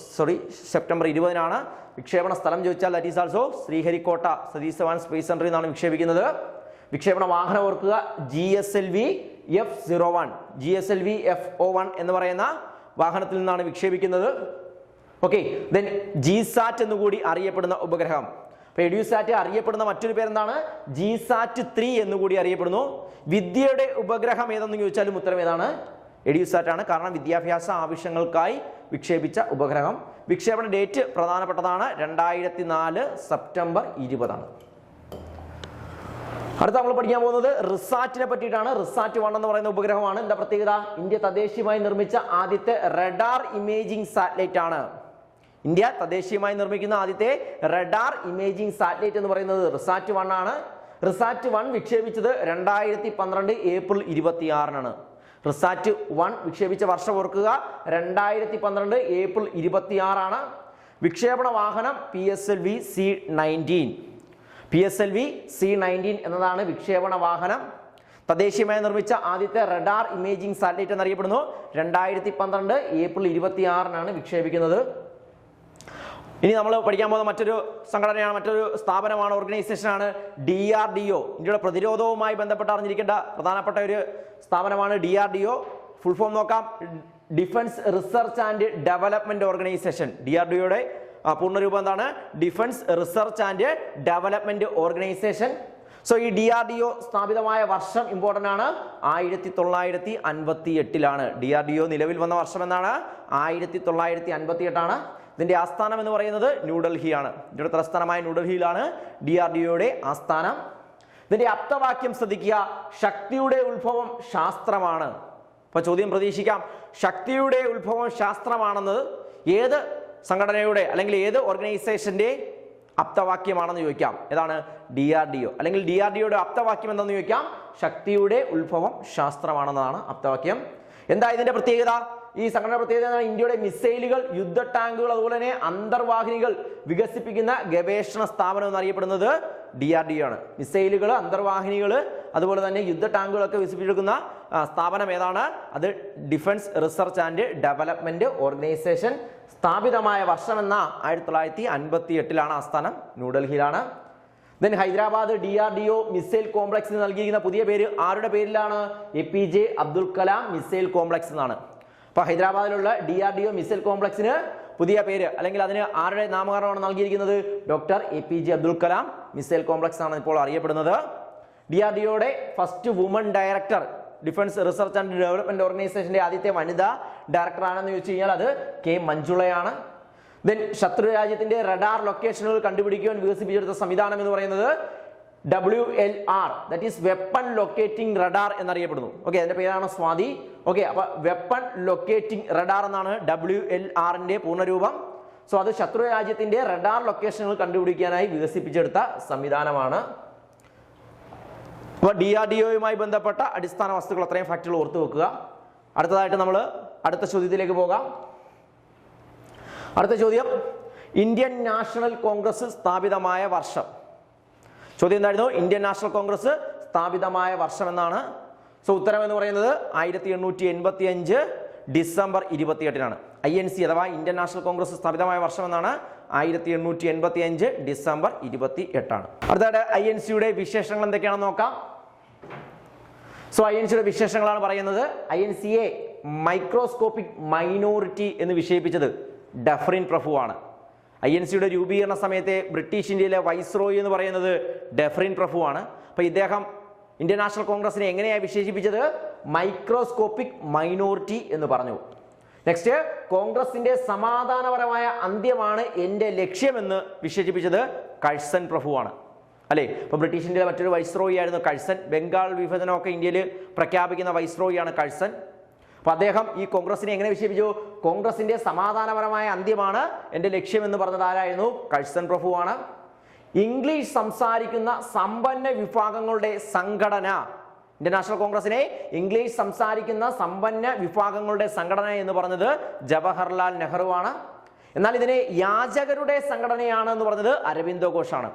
20 വിക്ഷേപണ സ്ഥലം ചോദിച്ചാൽ that is also Sriharikota Satish Dhawan space സെന്ററിൽ നിന്നാണ് വിക്ഷേപിക്കുന്നത്. വിക്ഷേപണ വാഹനം ഓർക്കുക, GSLV-F01 GSLV-F01 എന്ന് പറയുന്ന വാഹനത്തിൽ നിന്നാണ് വിക്ഷേപിക്കുന്നത്. ഓക്കെ, ദെൻ ജിസാറ്റ് എന്നുകൂടി അറിയപ്പെടുന്ന ഉപഗ്രഹം. അപ്പൊ എഡ്യൂസാറ്റ് അറിയപ്പെടുന്ന മറ്റൊരു പേരെന്താണ്? GSAT-3 എന്നുകൂടി അറിയപ്പെടുന്നു. വിദ്യയുടെ ഉപഗ്രഹം ഏതെന്ന് ചോദിച്ചാലും ഉത്തരം ഏതാണ്? എഡ്യൂസാറ്റ് ആണ്. കാരണം വിദ്യാഭ്യാസ ആവശ്യങ്ങൾക്കായി വിക്ഷേപിച്ച ഉപഗ്രഹം. വിക്ഷേപണ ഡേറ്റ് പ്രധാനപ്പെട്ടതാണ്, 2004 സെപ്റ്റംബർ 20 അടുത്ത നമ്മൾ പഠിക്കാൻ പോകുന്നത് റിസാറ്റിനെ പറ്റിയിട്ടാണ്. റിസാറ്റ്-1 എന്ന് പറയുന്ന ഉപഗ്രഹമാണ്. എന്താ പ്രത്യേകത? ഇന്ത്യ തദ്ദേശീയമായി നിർമ്മിച്ച ആദ്യത്തെ റഡാർ ഇമേജിംഗ് സാറ്റലൈറ്റ് ആണ്. ഇന്ത്യ തദ്ദേശീയമായി നിർമ്മിക്കുന്ന ആദ്യത്തെ റഡാർ ഇമേജിംഗ് സാറ്റലൈറ്റ് എന്ന് പറയുന്നത് റിസാറ്റ്-1 ആണ്. റിസാറ്റ്-1 വിക്ഷേപിച്ചത് 2012 ഏപ്രിൽ 26 റിസാറ്റ്-1 വിക്ഷേപിച്ച വർഷം ഓർക്കുക, 2012 ഏപ്രിൽ 26 വിക്ഷേപണ വാഹനം PSLV C-19 എന്നതാണ് വിക്ഷേപണ വാഹനം. തദ്ദേശീയമായി നിർമ്മിച്ച ആദ്യത്തെ റഡാർ ഇമേജിംഗ് സാറ്റലൈറ്റ് എന്നറിയപ്പെടുന്നു. 2012 ഏപ്രിൽ 26 വിക്ഷേപിക്കുന്നത്. ഇനി നമ്മൾ പഠിക്കാൻ പോകുന്ന മറ്റൊരു സംഘടനയാണ്, മറ്റൊരു സ്ഥാപനമാണ്, ഓർഗനൈസേഷനാണ് DRDO. ഇന്ത്യയുടെ പ്രതിരോധവുമായി ബന്ധപ്പെട്ട് അറിഞ്ഞിരിക്കേണ്ട പ്രധാനപ്പെട്ട ഒരു സ്ഥാപനമാണ് DRDO. ഫുൾ ഫോം നോക്കാം, defence research and development organisation. DRDOയുടെ പൂർണ്ണരൂപം എന്താണ്? Defence research and development organisation. So ഈ DRDO സ്ഥാപിതമായ വർഷം ഇമ്പോർട്ടന്റ് ആണ്, 1958 DRDO നിലവിൽ വന്ന വർഷം എന്നാണ്? 1958 ഇതിന്റെ ആസ്ഥാനം എന്ന് പറയുന്നത് ന്യൂഡൽഹിയാണ്. ഇന്ത്യയുടെ തലസ്ഥാനമായ ന്യൂഡൽഹിയിലാണ് DRDOയുടെ ആസ്ഥാനം. ഇതിന്റെ അപ്തവാക്യം ശ്രദ്ധിക്കുക, ശക്തിയുടെ ഉത്ഭവം ശാസ്ത്രമാണ്. അപ്പൊ ചോദ്യം പ്രതീക്ഷിക്കാം, ശക്തിയുടെ ഉത്ഭവം ശാസ്ത്രമാണെന്നത് ഏത് സംഘടനയുടെ അല്ലെങ്കിൽ ഏത് ഓർഗനൈസേഷന്റെ അപ്തവാക്യമാണെന്ന് ചോദിക്കാം. ഏതാണ്? DRDO. അല്ലെങ്കിൽ DRDOയുടെ അപ്തവാക്യം എന്താണെന്ന് ചോദിക്കാം, ശക്തിയുടെ ഉത്ഭവം ശാസ്ത്രമാണെന്നതാണ് അപ്തവാക്യം. എന്താ ഇതിന്റെ പ്രത്യേകത? ഈ സംഘടന പ്രത്യേകത ഇന്ത്യയുടെ മിസൈലുകൾ, യുദ്ധ ടാങ്കുകൾ, അതുപോലെ തന്നെ അന്തർവാഹിനികൾ വികസിപ്പിക്കുന്ന ഗവേഷണ സ്ഥാപനം എന്നറിയപ്പെടുന്നത് DRDO ആണ്. മിസൈലുകൾ, അന്തർവാഹിനികൾ, അതുപോലെ തന്നെ യുദ്ധ ടാങ്കുകളൊക്കെ വികസിപ്പിച്ചെടുക്കുന്ന സ്ഥാപനം ഏതാണ്? അത് defence research and development organisation. സ്ഥാപിതമായ വർഷം എന്ന 1958 ആസ്ഥാനം ന്യൂഡൽഹിയിലാണ്. ദെൻ ഹൈദരാബാദ് DRDO മിസൈൽ കോംപ്ലക്സിന് നൽകിയിരിക്കുന്ന പുതിയ പേര് ആരുടെ പേരിലാണ്? APJ Abdul Kalam missile complex എന്നാണ്. അപ്പൊ ഹൈദരാബാദിലുള്ള DRDO മിസൈൽ കോംപ്ലക്സിന് പുതിയ പേര് അല്ലെങ്കിൽ അതിന് ആരുടെ നാമകരണമാണ് നൽകിയിരിക്കുന്നത്? Doctor APJ Abdul Kalam missile complex ആണ് ഇപ്പോൾ അറിയപ്പെടുന്നത്. DRDOയുടെ first woman director, defence research and development ഓർഗനൈസേഷന്റെ ആദ്യത്തെ വനിതാ ഡയറക്ടർ ആണെന്ന് ചോദിച്ചു കഴിഞ്ഞാൽ അത് K. മഞ്ജുളയാണ്. ദെൻ ശത്രു രാജ്യത്തിന്റെ റഡാർ ലൊക്കേഷനുകൾ കണ്ടുപിടിക്കുവാൻ വികസിപ്പിച്ചെടുത്ത സംവിധാനം എന്ന് പറയുന്നത് WLR, that is weapon locating radar എന്നറിയപ്പെടുന്നു. ഓക്കെ, അതിന്റെ പേരാണ് സ്വാതി. ഓക്കെ, അപ്പൊ വെപ്പൺ ലൊക്കേറ്റിംഗ് റഡാർ എന്നാണ് WLRന്റെ പൂർണ്ണരൂപം. സോ അത് ശത്രു രാജ്യത്തിന്റെ റഡാർ ലൊക്കേഷനുകൾ കണ്ടുപിടിക്കാനായി വികസിപ്പിച്ചെടുത്ത സംവിധാനമാണ്. അപ്പോൾ DRDOയുമായി ബന്ധപ്പെട്ട അടിസ്ഥാന വസ്തുക്കൾ അത്രയും ഫാക്റ്റുകൾ ഓർത്തു വെക്കുക. അടുത്തതായിട്ട് നമ്മൾ അടുത്ത ചോദ്യത്തിലേക്ക് പോകാം. അടുത്ത ചോദ്യം, ഇന്ത്യൻ നാഷണൽ കോൺഗ്രസ് സ്ഥാപിതമായ വർഷം. ചോദ്യം എന്തായിരുന്നു? ഇന്ത്യൻ നാഷണൽ കോൺഗ്രസ് സ്ഥാപിതമായ വർഷം എന്നാണ്. സോ ഉത്തരം എന്ന് പറയുന്നത് 1885 ഡിസംബർ 28 INC അഥവാ ഇന്ത്യൻ നാഷണൽ കോൺഗ്രസ് സ്ഥാപിതമായ വർഷം എന്നാണ് 1885 ഡിസംബർ 28 അടുത്തതായിട്ട് INCയുടെ വിശേഷങ്ങൾ എന്തൊക്കെയാണെന്ന് നോക്കാം. സോ INCയുടെ വിശേഷങ്ങളാണ് പറയുന്നത്. INCയെ മൈക്രോസ്കോപ്പിക് മൈനോറിറ്റി എന്ന് വിശേഷിപ്പിച്ചത് ഡഫറിൻ പ്രഭുവാണ്. INCയുടെ രൂപീകരണ സമയത്തെ ബ്രിട്ടീഷ് ഇന്ത്യയിലെ വൈസ്രോയി എന്ന് പറയുന്നത് ഡഫറിൻ പ്രഭുവാണ്. അപ്പൊ ഇദ്ദേഹം ഇന്ത്യൻ നാഷണൽ കോൺഗ്രസിനെ എങ്ങനെയാണ് വിശേഷിപ്പിച്ചത്? മൈക്രോസ്കോപ്പിക് മൈനോറിറ്റി എന്ന് പറഞ്ഞു. നെക്സ്റ്റ്, കോൺഗ്രസിന്റെ സമാധാനപരമായ അന്ത്യമാണ് എന്റെ ലക്ഷ്യമെന്ന് വിശേഷിപ്പിച്ചത് കഴ്സൺ പ്രഭുവാണ്. അല്ലേ? ഇപ്പൊ ബ്രിട്ടീഷ് ഇന്ത്യയിലെ മറ്റൊരു വൈസ്രോയി ആയിരുന്നു കഴ്സൺ. ബംഗാൾ വിഭജനമൊക്കെ ഇന്ത്യയിൽ പ്രഖ്യാപിക്കുന്ന വൈസ്രോയിയാണ് കഴ്സൺ. അപ്പൊ അദ്ദേഹം ഈ കോൺഗ്രസിനെ എങ്ങനെ വിശേഷിപ്പിച്ചു? കോൺഗ്രസിന്റെ സമാധാനപരമായ അന്ത്യമാണ് എന്റെ ലക്ഷ്യം എന്ന് പറഞ്ഞത് ആരായിരുന്നു? കഴ്സൺ പ്രഭുവാണ്. ഇംഗ്ലീഷ് സംസാരിക്കുന്ന സമ്പന്ന വിഭാഗങ്ങളുടെ സംഘടന, ഇന്ത്യൻ നാഷണൽ കോൺഗ്രസിനെ ഇംഗ്ലീഷ് സംസാരിക്കുന്ന സമ്പന്ന വിഭാഗങ്ങളുടെ സംഘടന എന്ന് പറഞ്ഞത് ജവഹർലാൽ നെഹ്റുവാണ്. എന്നാൽ ഇതിനെ യാചകരുടെ സംഘടനയാണ് എന്ന് പറഞ്ഞത് അരബിന്ദോ ഘോഷാണ്.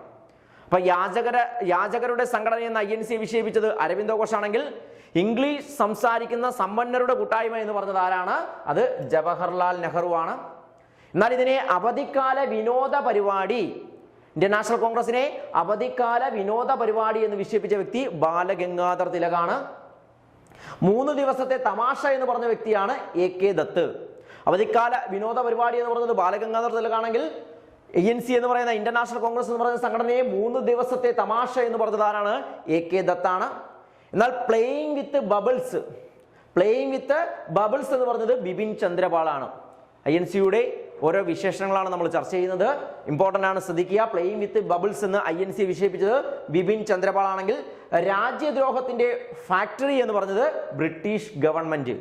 അപ്പൊ യാചകരുടെ സംഘടന എന്ന് INC വിശേഷിപ്പിച്ചത് അരബിന്ദോ ഘോഷാണെങ്കിൽ ഇംഗ്ലീഷ് സംസാരിക്കുന്ന സമ്പന്നരുടെ കൂട്ടായ്മ എന്ന് പറഞ്ഞത് ആരാണ്? അത് ജവഹർലാൽ നെഹ്റുവാണ്. എന്നാൽ ഇതിനെ അവധിക്കാല വിനോദ പരിപാടി, ഇന്ത്യൻ നാഷണൽ കോൺഗ്രസിനെ അവധിക്കാല വിനോദ പരിപാടി എന്ന് വിശേഷിപ്പിച്ച വ്യക്തി ബാലഗംഗാധർ തിലകാണ്. 3 ദിവസത്തെ തമാശ എന്ന് പറഞ്ഞ വ്യക്തിയാണ് AK ദത്ത്. അവധിക്കാല വിനോദ പരിപാടി എന്ന് പറയുന്നത് ബാലഗംഗാധർ തിലകാണെങ്കിൽ ANC എന്ന് പറയുന്ന ഇന്റർനാഷണൽ കോൺഗ്രസ് എന്ന് പറയുന്ന സംഘടനയെ 3 ദിവസത്തെ തമാശ എന്ന് പറഞ്ഞത് ആരാണ്? AK ദത്താണ്. എന്നാൽ പ്ലേയിങ് വിത്ത് ബബിൾസ് എന്ന് പറഞ്ഞത് ബിപിൻ ചന്ദ്രപാളാണ്. INC-യുടെ ഓരോ വിശേഷണങ്ങളാണ് നമ്മൾ ചർച്ച ചെയ്യുന്നത്. ഇമ്പോർട്ടന്റ് ആണ്, ശ്രദ്ധിക്കുക. പ്ലേയിങ് വിത്ത് ബബിൾസ് എന്ന് INC വിശേഷിപ്പിച്ചത് ബിപിൻ ചന്ദ്രപാൾ ആണെങ്കിൽ രാജ്യദ്രോഹത്തിന്റെ ഫാക്ടറി എന്ന് പറഞ്ഞത് ബ്രിട്ടീഷ് ഗവൺമെന്റ്.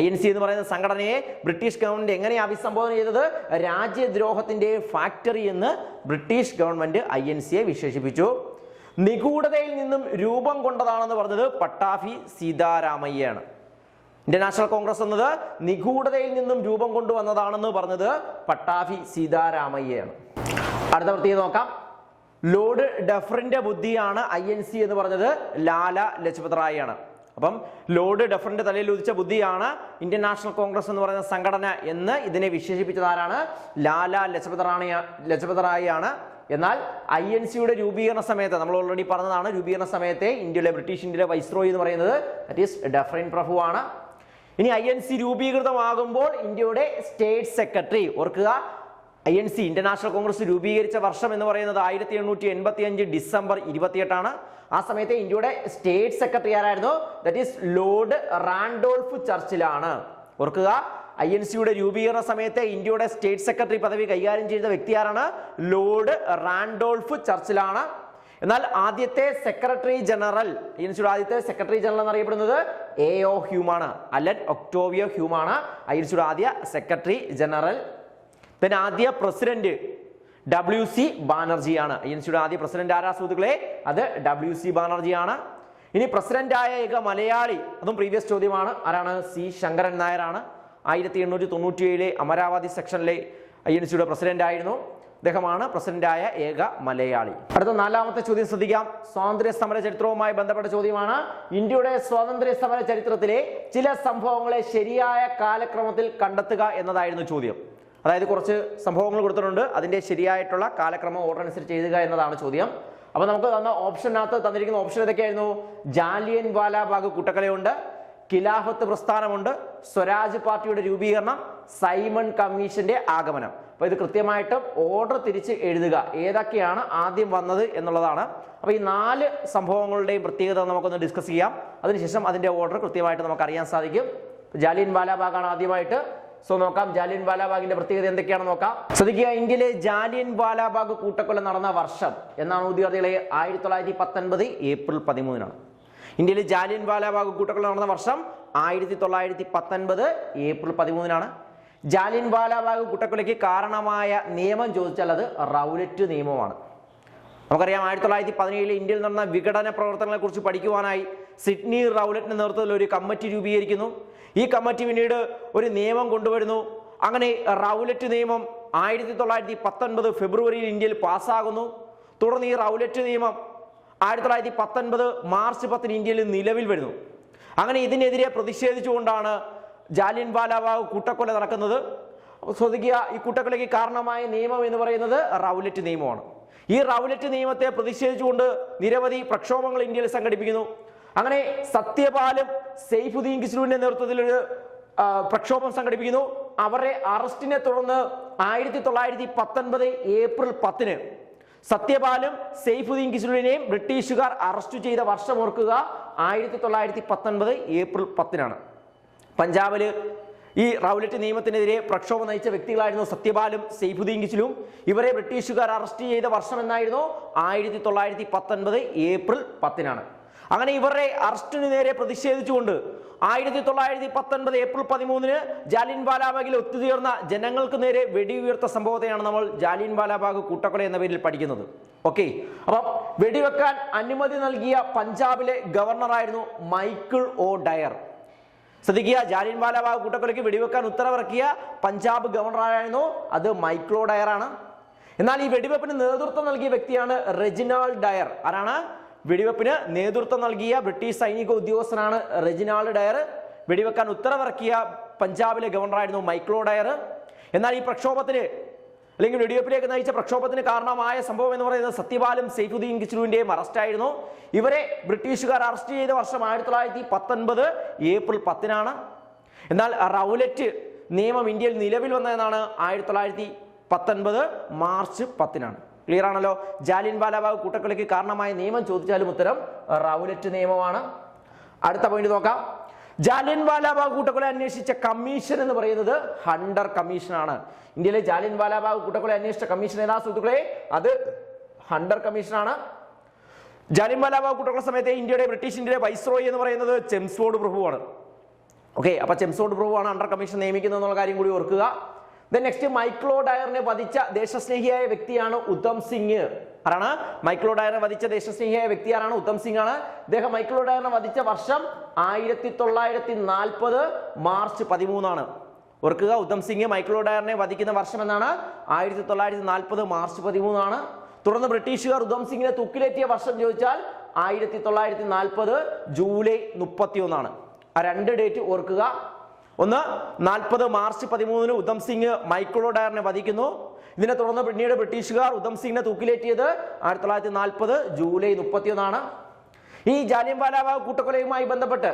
INC എന്ന് പറയുന്ന സംഘടനയെ ബ്രിട്ടീഷ് ഗവൺമെന്റ് എങ്ങനെ അഭിസംബോധന ചെയ്തത്? രാജ്യദ്രോഹത്തിന്റെ ഫാക്ടറി എന്ന് ബ്രിട്ടീഷ് ഗവൺമെന്റ് INC-യെ വിശേഷിപ്പിച്ചു. നിഗൂഢതയിൽ നിന്നും രൂപം കൊണ്ടതാണെന്ന് പറഞ്ഞത് പട്ടാഭി സീതാരാമയ്യയാണ്. ഇന്റർനാഷണൽ കോൺഗ്രസ് എന്നത് നിഗൂഢതയിൽ നിന്നും രൂപം കൊണ്ടുവന്നതാണെന്ന് പറഞ്ഞത് പട്ടാഭി സീതാരാമയ്യയാണ്. അടുത്ത പ്രത്യേകത നോക്കാം. ലോർഡ് ഡഫറിന്റെ ബുദ്ധിയാണ് INC എന്ന് പറഞ്ഞത് ലാല ലജ്പത് റായിയാണ്. അപ്പം ലോർഡ് ഡഫറിന്റെ തലയിൽ ഉദിച്ച ബുദ്ധിയാണ് ഇന്ത്യൻ നാഷണൽ കോൺഗ്രസ് എന്ന് പറയുന്ന സംഘടന എന്ന് ഇതിനെ വിശേഷിപ്പിച്ചതാരാണ്? ലാല ലജ്പത് റായിയാണ്. എന്നാൽ INC-യുടെ രൂപീകരണ സമയത്ത് നമ്മൾ ഓൾറെഡി പറഞ്ഞതാണ്, രൂപീകരണ സമയത്തെ ബ്രിട്ടീഷ് ഇന്ത്യയിലെ വൈസ്രോയി എന്ന് പറയുന്നത് ദാറ്റ് ഈസ് ഡഫറിൻ പ്രഭു ആണ്. ഇനി INC രൂപീകൃതമാകുമ്പോൾ ഇന്ത്യയുടെ സ്റ്റേറ്റ് സെക്രട്ടറി, ഓർക്കുക INC ഇന്റർനാഷണൽ കോൺഗ്രസ് രൂപീകരിച്ച വർഷം എന്ന് പറയുന്നത് 1885 ഡിസംബർ 28 ആ സമയത്തെ ഇന്ത്യയുടെ സ്റ്റേറ്റ് സെക്രട്ടറി ആരായിരുന്നു? ദാറ്റ് ഈസ് ലോർഡ് റാൻഡോൾഫ് ചർച്ചിലാണ്. ഓർക്കുക, INC-യുടെ രൂപീകരണ സമയത്തെ ഇന്ത്യയുടെ സ്റ്റേറ്റ് സെക്രട്ടറി പദവി കൈകാര്യം ചെയ്ത വ്യക്തി ആരാണ്? ലോർഡ് റാൻഡോൾഫ് ചർച്ചിലാണ്. എന്നാൽ ആദ്യത്തെ സെക്രട്ടറി ജനറൽ, INC-യുടെ ആദ്യത്തെ സെക്രട്ടറി ജനറൽ എന്നറിയപ്പെടുന്നത് AO ഹ്യൂമാണ്. അലൻ ഒക്ടോവിയോ ഹ്യൂമാണ് INC-യുടെ ആദ്യ സെക്രട്ടറി ജനറൽ. പിന്നെ ആദ്യ പ്രസിഡന്റ് WC ബാനർജിയാണ്. INC-യുടെ ആദ്യ പ്രസിഡന്റ് ആരാ സുഹൃത്തുക്കളെ? അത് WC ബാനർജിയാണ്. ഇനി പ്രസിഡന്റ് ആയ ഏക മലയാളി, അതും പ്രീവിയസ് ചോദ്യമാണ്, ആരാണ്? C ശങ്കരൻ നായരാണ്. 1897 അമരാവതി സെക്ഷനിലെ INC-യുടെ പ്രസിഡന്റ് ആയിരുന്നു. അദ്ദേഹമാണ് പ്രസിഡന്റായ ഏക മലയാളി. അടുത്ത 4ാമത്തെ ചോദ്യം ശ്രദ്ധിക്കാം. സ്വാതന്ത്ര്യ സമര ചരിത്രവുമായി ബന്ധപ്പെട്ട ചോദ്യമാണ്. ഇന്ത്യയുടെ സ്വാതന്ത്ര്യ സമര ചരിത്രത്തിലെ ചില സംഭവങ്ങളെ ശരിയായ കാലക്രമത്തിൽ കണ്ടെത്തുക എന്നതായിരുന്നു ചോദ്യം. അതായത് കുറച്ച് സംഭവങ്ങൾ കൊടുത്തിട്ടുണ്ട്, അതിന്റെ ശരിയായിട്ടുള്ള കാലക്രമം ഓർഡർ അനുസരിച്ച് എഴുതുക എന്നതാണ് ചോദ്യം. അപ്പൊ നമുക്ക് ഓപ്ഷനകത്ത് തന്നിരിക്കുന്ന ഓപ്ഷൻ ഏതൊക്കെയായിരുന്നു? ജാലിയൻ വാലാബാഗ് കൂട്ടക്കൊലയുണ്ട്, ഖിലാഫത്ത് പ്രസ്ഥാനമുണ്ട്, സ്വരാജ് പാർട്ടിയുടെ രൂപീകരണം, സൈമൺ കമ്മീഷന്റെ ആഗമനം. അപ്പൊ ഇത് കൃത്യമായിട്ടും ഓർഡർ തിരിച്ച് എഴുതുക, ഏതൊക്കെയാണ് ആദ്യം വന്നത് എന്നുള്ളതാണ്. അപ്പൊ ഈ 4 സംഭവങ്ങളുടെയും പ്രത്യേകത നമുക്കൊന്ന് ഡിസ്കസ് ചെയ്യാം. അതിനുശേഷം അതിന്റെ ഓർഡർ കൃത്യമായിട്ട് നമുക്ക് അറിയാൻ സാധിക്കും. ജാലിയൻ വാലാബാഗാണ് ആദ്യമായിട്ട്. സോ നോക്കാം, ജാലിയൻ വാലാബാഗിന്റെ പ്രത്യേകത എന്തൊക്കെയാണെന്ന് നോക്കാം. ശ്രദ്ധിക്കുക, ഇന്ത്യയിലെ ജാലിയൻ വാലാബാഗ് കൂട്ടക്കൊല നടന്ന വർഷം എന്നാണ് ഉദ്യോഗാർത്ഥികളെ? 1919 ഏപ്രിൽ 13. ഇന്ത്യയിലെ ജാലിയൻ വാലാബാഗ് കൂട്ടക്കൊല നടന്ന വർഷം 1919 ഏപ്രിൽ 13. ജാലിയൻ വാലാബാഗ് കൂട്ടക്കൊലയ്ക്ക് കാരണമായ നിയമം ചോദിച്ചാൽ അത് റൗലറ്റ് നിയമമാണ്. നമുക്കറിയാം, 1917 ഇന്ത്യയിൽ നടന്ന വിഘടന പ്രവർത്തനങ്ങളെ കുറിച്ച് പഠിക്കുവാനായി സിഡ്നി റൗലറ്റിന്റെ നേതൃത്വത്തിൽ ഒരു കമ്മിറ്റി രൂപീകരിക്കുന്നു. ഈ കമ്മിറ്റി പിന്നീട് ഒരു നിയമം കൊണ്ടുവരുന്നു. അങ്ങനെ റൗലറ്റ് നിയമം 1919 ഫെബ്രുവരിയിൽ ഇന്ത്യയിൽ പാസ്സാകുന്നു. തുടർന്ന് ഈ റൗലറ്റ് നിയമം 1919 മാർച്ച് 10 ഇന്ത്യയിൽ നിലവിൽ വരുന്നു. അങ്ങനെ ഇതിനെതിരെ പ്രതിഷേധിച്ചുകൊണ്ടാണ് ജാലിയൻ വാലാബാഗ് കൂട്ടക്കൊല നടക്കുന്നത്. ശ്രദ്ധിക്കുക, ഈ കൂട്ടക്കൊലയ്ക്ക് കാരണമായ നിയമം എന്ന് പറയുന്നത് റൗലറ്റ് നിയമമാണ്. ഈ റൗലറ്റ് നിയമത്തെ പ്രതിഷേധിച്ചുകൊണ്ട് നിരവധി പ്രക്ഷോഭങ്ങൾ ഇന്ത്യയിൽ സംഘടിപ്പിക്കുന്നു. അങ്ങനെ സത്യപാലും സെയ്ഫുദ്ദീൻ കിസ്ലുവിന്റെ നേതൃത്വത്തിൽ ഒരു പ്രക്ഷോഭം സംഘടിപ്പിക്കുന്നു. അവരുടെ അറസ്റ്റിനെ തുടർന്ന് 1919 ഏപ്രിൽ 10 സത്യപാലും സെയ്ഫുദ്ദീൻ കിസ്ലുവിനെയും ബ്രിട്ടീഷുകാർ അറസ്റ്റ് ചെയ്ത വർഷം ഓർക്കുക, 1919 ഏപ്രിൽ 10. പഞ്ചാബില് ഈ റൗലറ്റ് നിയമത്തിനെതിരെ പ്രക്ഷോഭം നയിച്ച വ്യക്തികളായിരുന്നു സത്യപാലും സെയ്ഫുദ്ദീൻ കിസ്ലുവും. ഇവരെ ബ്രിട്ടീഷുകാർ അറസ്റ്റ് ചെയ്ത വർഷം എന്നായിരുന്നു? 1919 ഏപ്രിൽ 10. അങ്ങനെ ഇവരുടെ അറസ്റ്റിന് നേരെ പ്രതിഷേധിച്ചുകൊണ്ട് 1919 ഏപ്രിൽ 13 ജാലിയൻ വാലാബാഗിൽ ഒത്തുചേർന്ന ജനങ്ങൾക്ക് നേരെ വെടിയുയർത്ത സംഭവത്തെയാണ് നമ്മൾ ജാലിയൻ വാലാബാഗ് കൂട്ടക്കൊല എന്ന പേരിൽ പഠിക്കുന്നത്. ഓക്കെ, അപ്പം വെടിവെക്കാൻ അനുമതി നൽകിയ പഞ്ചാബിലെ ഗവർണറായിരുന്നു മൈക്കിൾ ഒ ഡയർ. ശ്രദ്ധിക്കുക, ജാലിയൻ വാലാബാഗ് കൂട്ടക്കൊലയ്ക്ക് വെടിവെക്കാൻ ഉത്തരവിറക്കിയ പഞ്ചാബ് ഗവർണറായിരുന്നു, അത് മൈക്കിൾ ഒ ഡയർ ആണ്. എന്നാൽ ഈ വെടിവെപ്പിന് നേതൃത്വം നൽകിയ വ്യക്തിയാണ് റെജിനാൾഡ് ഡയർ. ആരാണ്? വെടിവെപ്പിന് നേതൃത്വം നൽകിയ ബ്രിട്ടീഷ് സൈനിക ഉദ്യോഗസ്ഥനാണ് റെജിനാൾഡ് ഡയർ. വെടിവെക്കാൻ ഉത്തരവിറക്കിയ പഞ്ചാബിലെ ഗവർണറായിരുന്നു മൈക്കിൾ ഒ ഡയർ. എന്നാൽ ഈ പ്രക്ഷോഭത്തിന് അല്ലെങ്കിൽ വെടിവെപ്പിലേക്ക് നയിച്ച പ്രക്ഷോഭത്തിന് കാരണമായ സംഭവം എന്ന് പറയുന്നത് സത്യപാലും സെയ്ഫുദ്ദീൻ കിസ്ലുവിന്റെയും അറസ്റ്റായിരുന്നു. ഇവരെ ബ്രിട്ടീഷുകാർ അറസ്റ്റ് ചെയ്ത വർഷം 1919 ഏപ്രിൽ 10. എന്നാൽ റൗലറ്റ് നിയമം ഇന്ത്യയിൽ നിലവിൽ വന്നതെന്നാണ് 1919 1919 മാർച്ച് 10-നാണ്. ക്ലിയർ ആണല്ലോ. ജാലിയൻ വാലാബാഗ് കൂട്ടക്കൊലയ്ക്ക് കാരണമായ നിയമം ചോദിച്ചാലും ഉത്തരം റൗലറ്റ് നിയമമാണ്. അടുത്ത പോയിന്റ് നോക്കാം. ജാലിയൻ വാലാബാഗ് കൂട്ടക്കൊല അന്വേഷിച്ച കമ്മീഷൻ എന്ന് പറയുന്നത് ഹണ്ടർ കമ്മീഷനാണ്. ഇന്ത്യയിലെ ജാലിയൻ വാലാബാഗ് കൂട്ടക്കൊല അന്വേഷിച്ച കമ്മീഷൻ ഏതാ സുഹൃത്തുക്കളെ? അത് ഹണ്ടർ കമ്മീഷനാണ്. ജാലിയൻ വാലാബാഗ് കൂട്ടക്കൊല സമയത്ത് ബ്രിട്ടീഷ് ഇന്ത്യയുടെ വൈസ്രോയി എന്ന് പറയുന്നത് ചെംസ്ഫോർഡ് പ്രഭുവാണ്. ഓക്കെ, അപ്പൊ ചെംസ്ഫോർഡ് പ്രഭുവാണ് ഹണ്ടർ കമ്മീഷൻ നിയമിക്കുന്നത് എന്നുള്ള കാര്യം കൂടി ഓർക്കുക. നെക്സ്റ്റ് മൈക്ലോ ഡയറിനെ വധിച്ച ദേശസ്നേഹിയായ വ്യക്തിയാണ് ഉധം സിംഗ്. ആരാണ് മൈക്ലോ ഡയറിനെ വധിച്ച ദേശസ്നേഹിയായ വ്യക്തി? ആരാണ്? ഉധം സിംഗ് ആണ്. അദ്ദേഹം മൈക്ലോ ഡയറിനെ വധിച്ച വർഷം 1940 മാർച്ച് 13-ആണ്. ഓർക്കുക, ഉധം സിംഗ് മൈക്ലോ ഡയറിനെ വധിക്കുന്ന വർഷം എന്നാണ് 1940 മാർച്ച് 13-ആണ്. തുടർന്ന് ബ്രിട്ടീഷുകാർ ഉധം സിംഗിനെ തൂക്കിലേറ്റിയ വർഷം ചോദിച്ചാൽ 1940 ജൂലൈ 31-ആണ്. ആ രണ്ട് ഡേറ്റ് ഓർക്കുക. ഒന്ന് 40 മാർച്ച് 13-ന് ഉധം സിംഗ് മൈക്ലോ ഡയറിനെ വധിക്കുന്നു. ഇതിനെ തുടർന്ന് പിന്നീട് ബ്രിട്ടീഷുകാർ ഉധം സിംഗിനെ തൂക്കിലേറ്റിയത് 1940 ജൂലൈ 31-ആണ്. ഈ ജാലിയൻ വാലാബാഗ് കൂട്ടക്കൊലയുമായി ബന്ധപ്പെട്ട്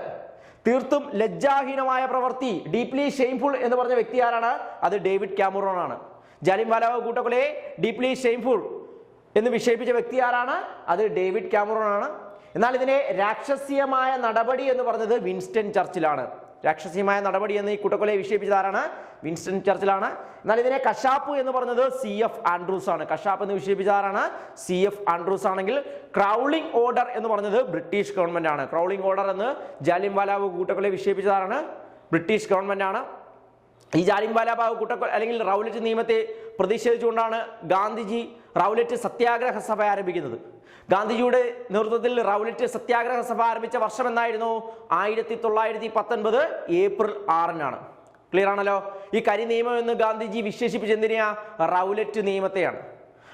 തീർത്തും ലജ്ജാഹീനമായ പ്രവൃത്തി, ഡീപ്ലി ഷെയിംഫുൾ എന്ന് പറഞ്ഞ വ്യക്തി ആരാണ്? അത് ഡേവിഡ് കാമറൂൺ ആണ്. ജാലിയൻ വാലാബാഗ് കൂട്ടക്കൊലയെ ഡീപ്ലി ഷെയിംഫുൾ എന്ന് വിശേഷിപ്പിച്ച വ്യക്തി ആരാണ്? അത് ഡേവിഡ് കാമറൂൺ ആണ്. എന്നാൽ ഇതിനെ രാക്ഷസീയമായ നടപടി എന്ന് പറഞ്ഞത് വിൻസ്റ്റൺ ചർച്ചിലാണ്. രാക്ഷസീയമായ നടപടി എന്ന് ഈ കൂട്ടക്കൊലയെ വിശേഷിപ്പിച്ചത് ആരാണ്? വിൻസ്റ്റൺ ചർച്ചിലാണ്. എന്നാൽ ഇതിനെ കശാപ്പ് എന്ന് പറഞ്ഞത് CF ആൻഡ്രൂസ് ആണ്. കശാപ്പ് എന്ന് വിശേഷിപ്പിച്ചത് ആരാണ്? CF ആൻഡ്രൂസ് ആണെങ്കിൽ ക്രൗളിംഗ് ഓർഡർ എന്ന് പറഞ്ഞത് ബ്രിട്ടീഷ് ഗവൺമെന്റ് ആണ്. ക്രൗളിംഗ് ഓർഡർ എന്ന് ജാലിയൻ വാലാബാഗ് കൂട്ടക്കൊലയെ വിശേഷിപ്പിച്ചത് ആരാണ്? ബ്രിട്ടീഷ് ഗവൺമെന്റ് ആണ്. ഈ ജാലിയൻ വാലാബാഗ് കൂട്ടക്കൊല അല്ലെങ്കിൽ റൗലറ്റ് നിയമത്തെ പ്രതിഷേധിച്ചുകൊണ്ടാണ് ഗാന്ധിജി റൗലറ്റ് സത്യാഗ്രഹ സഭ ആരംഭിക്കുന്നത്. ഗാന്ധിജിയുടെ നേതൃത്വത്തിൽ റൗലറ്റ് സത്യാഗ്രഹ സഭ ആരംഭിച്ച വർഷം എന്നായിരുന്നു? 1919 ഏപ്രിൽ 6-നാണ്. ക്ലിയർ ആണല്ലോ. ഈ കരി നിയമം എന്ന് ഗാന്ധിജി വിശേഷിപ്പിച്ച എന്തിനാ? റൗലറ്റ് നിയമത്തെയാണ്.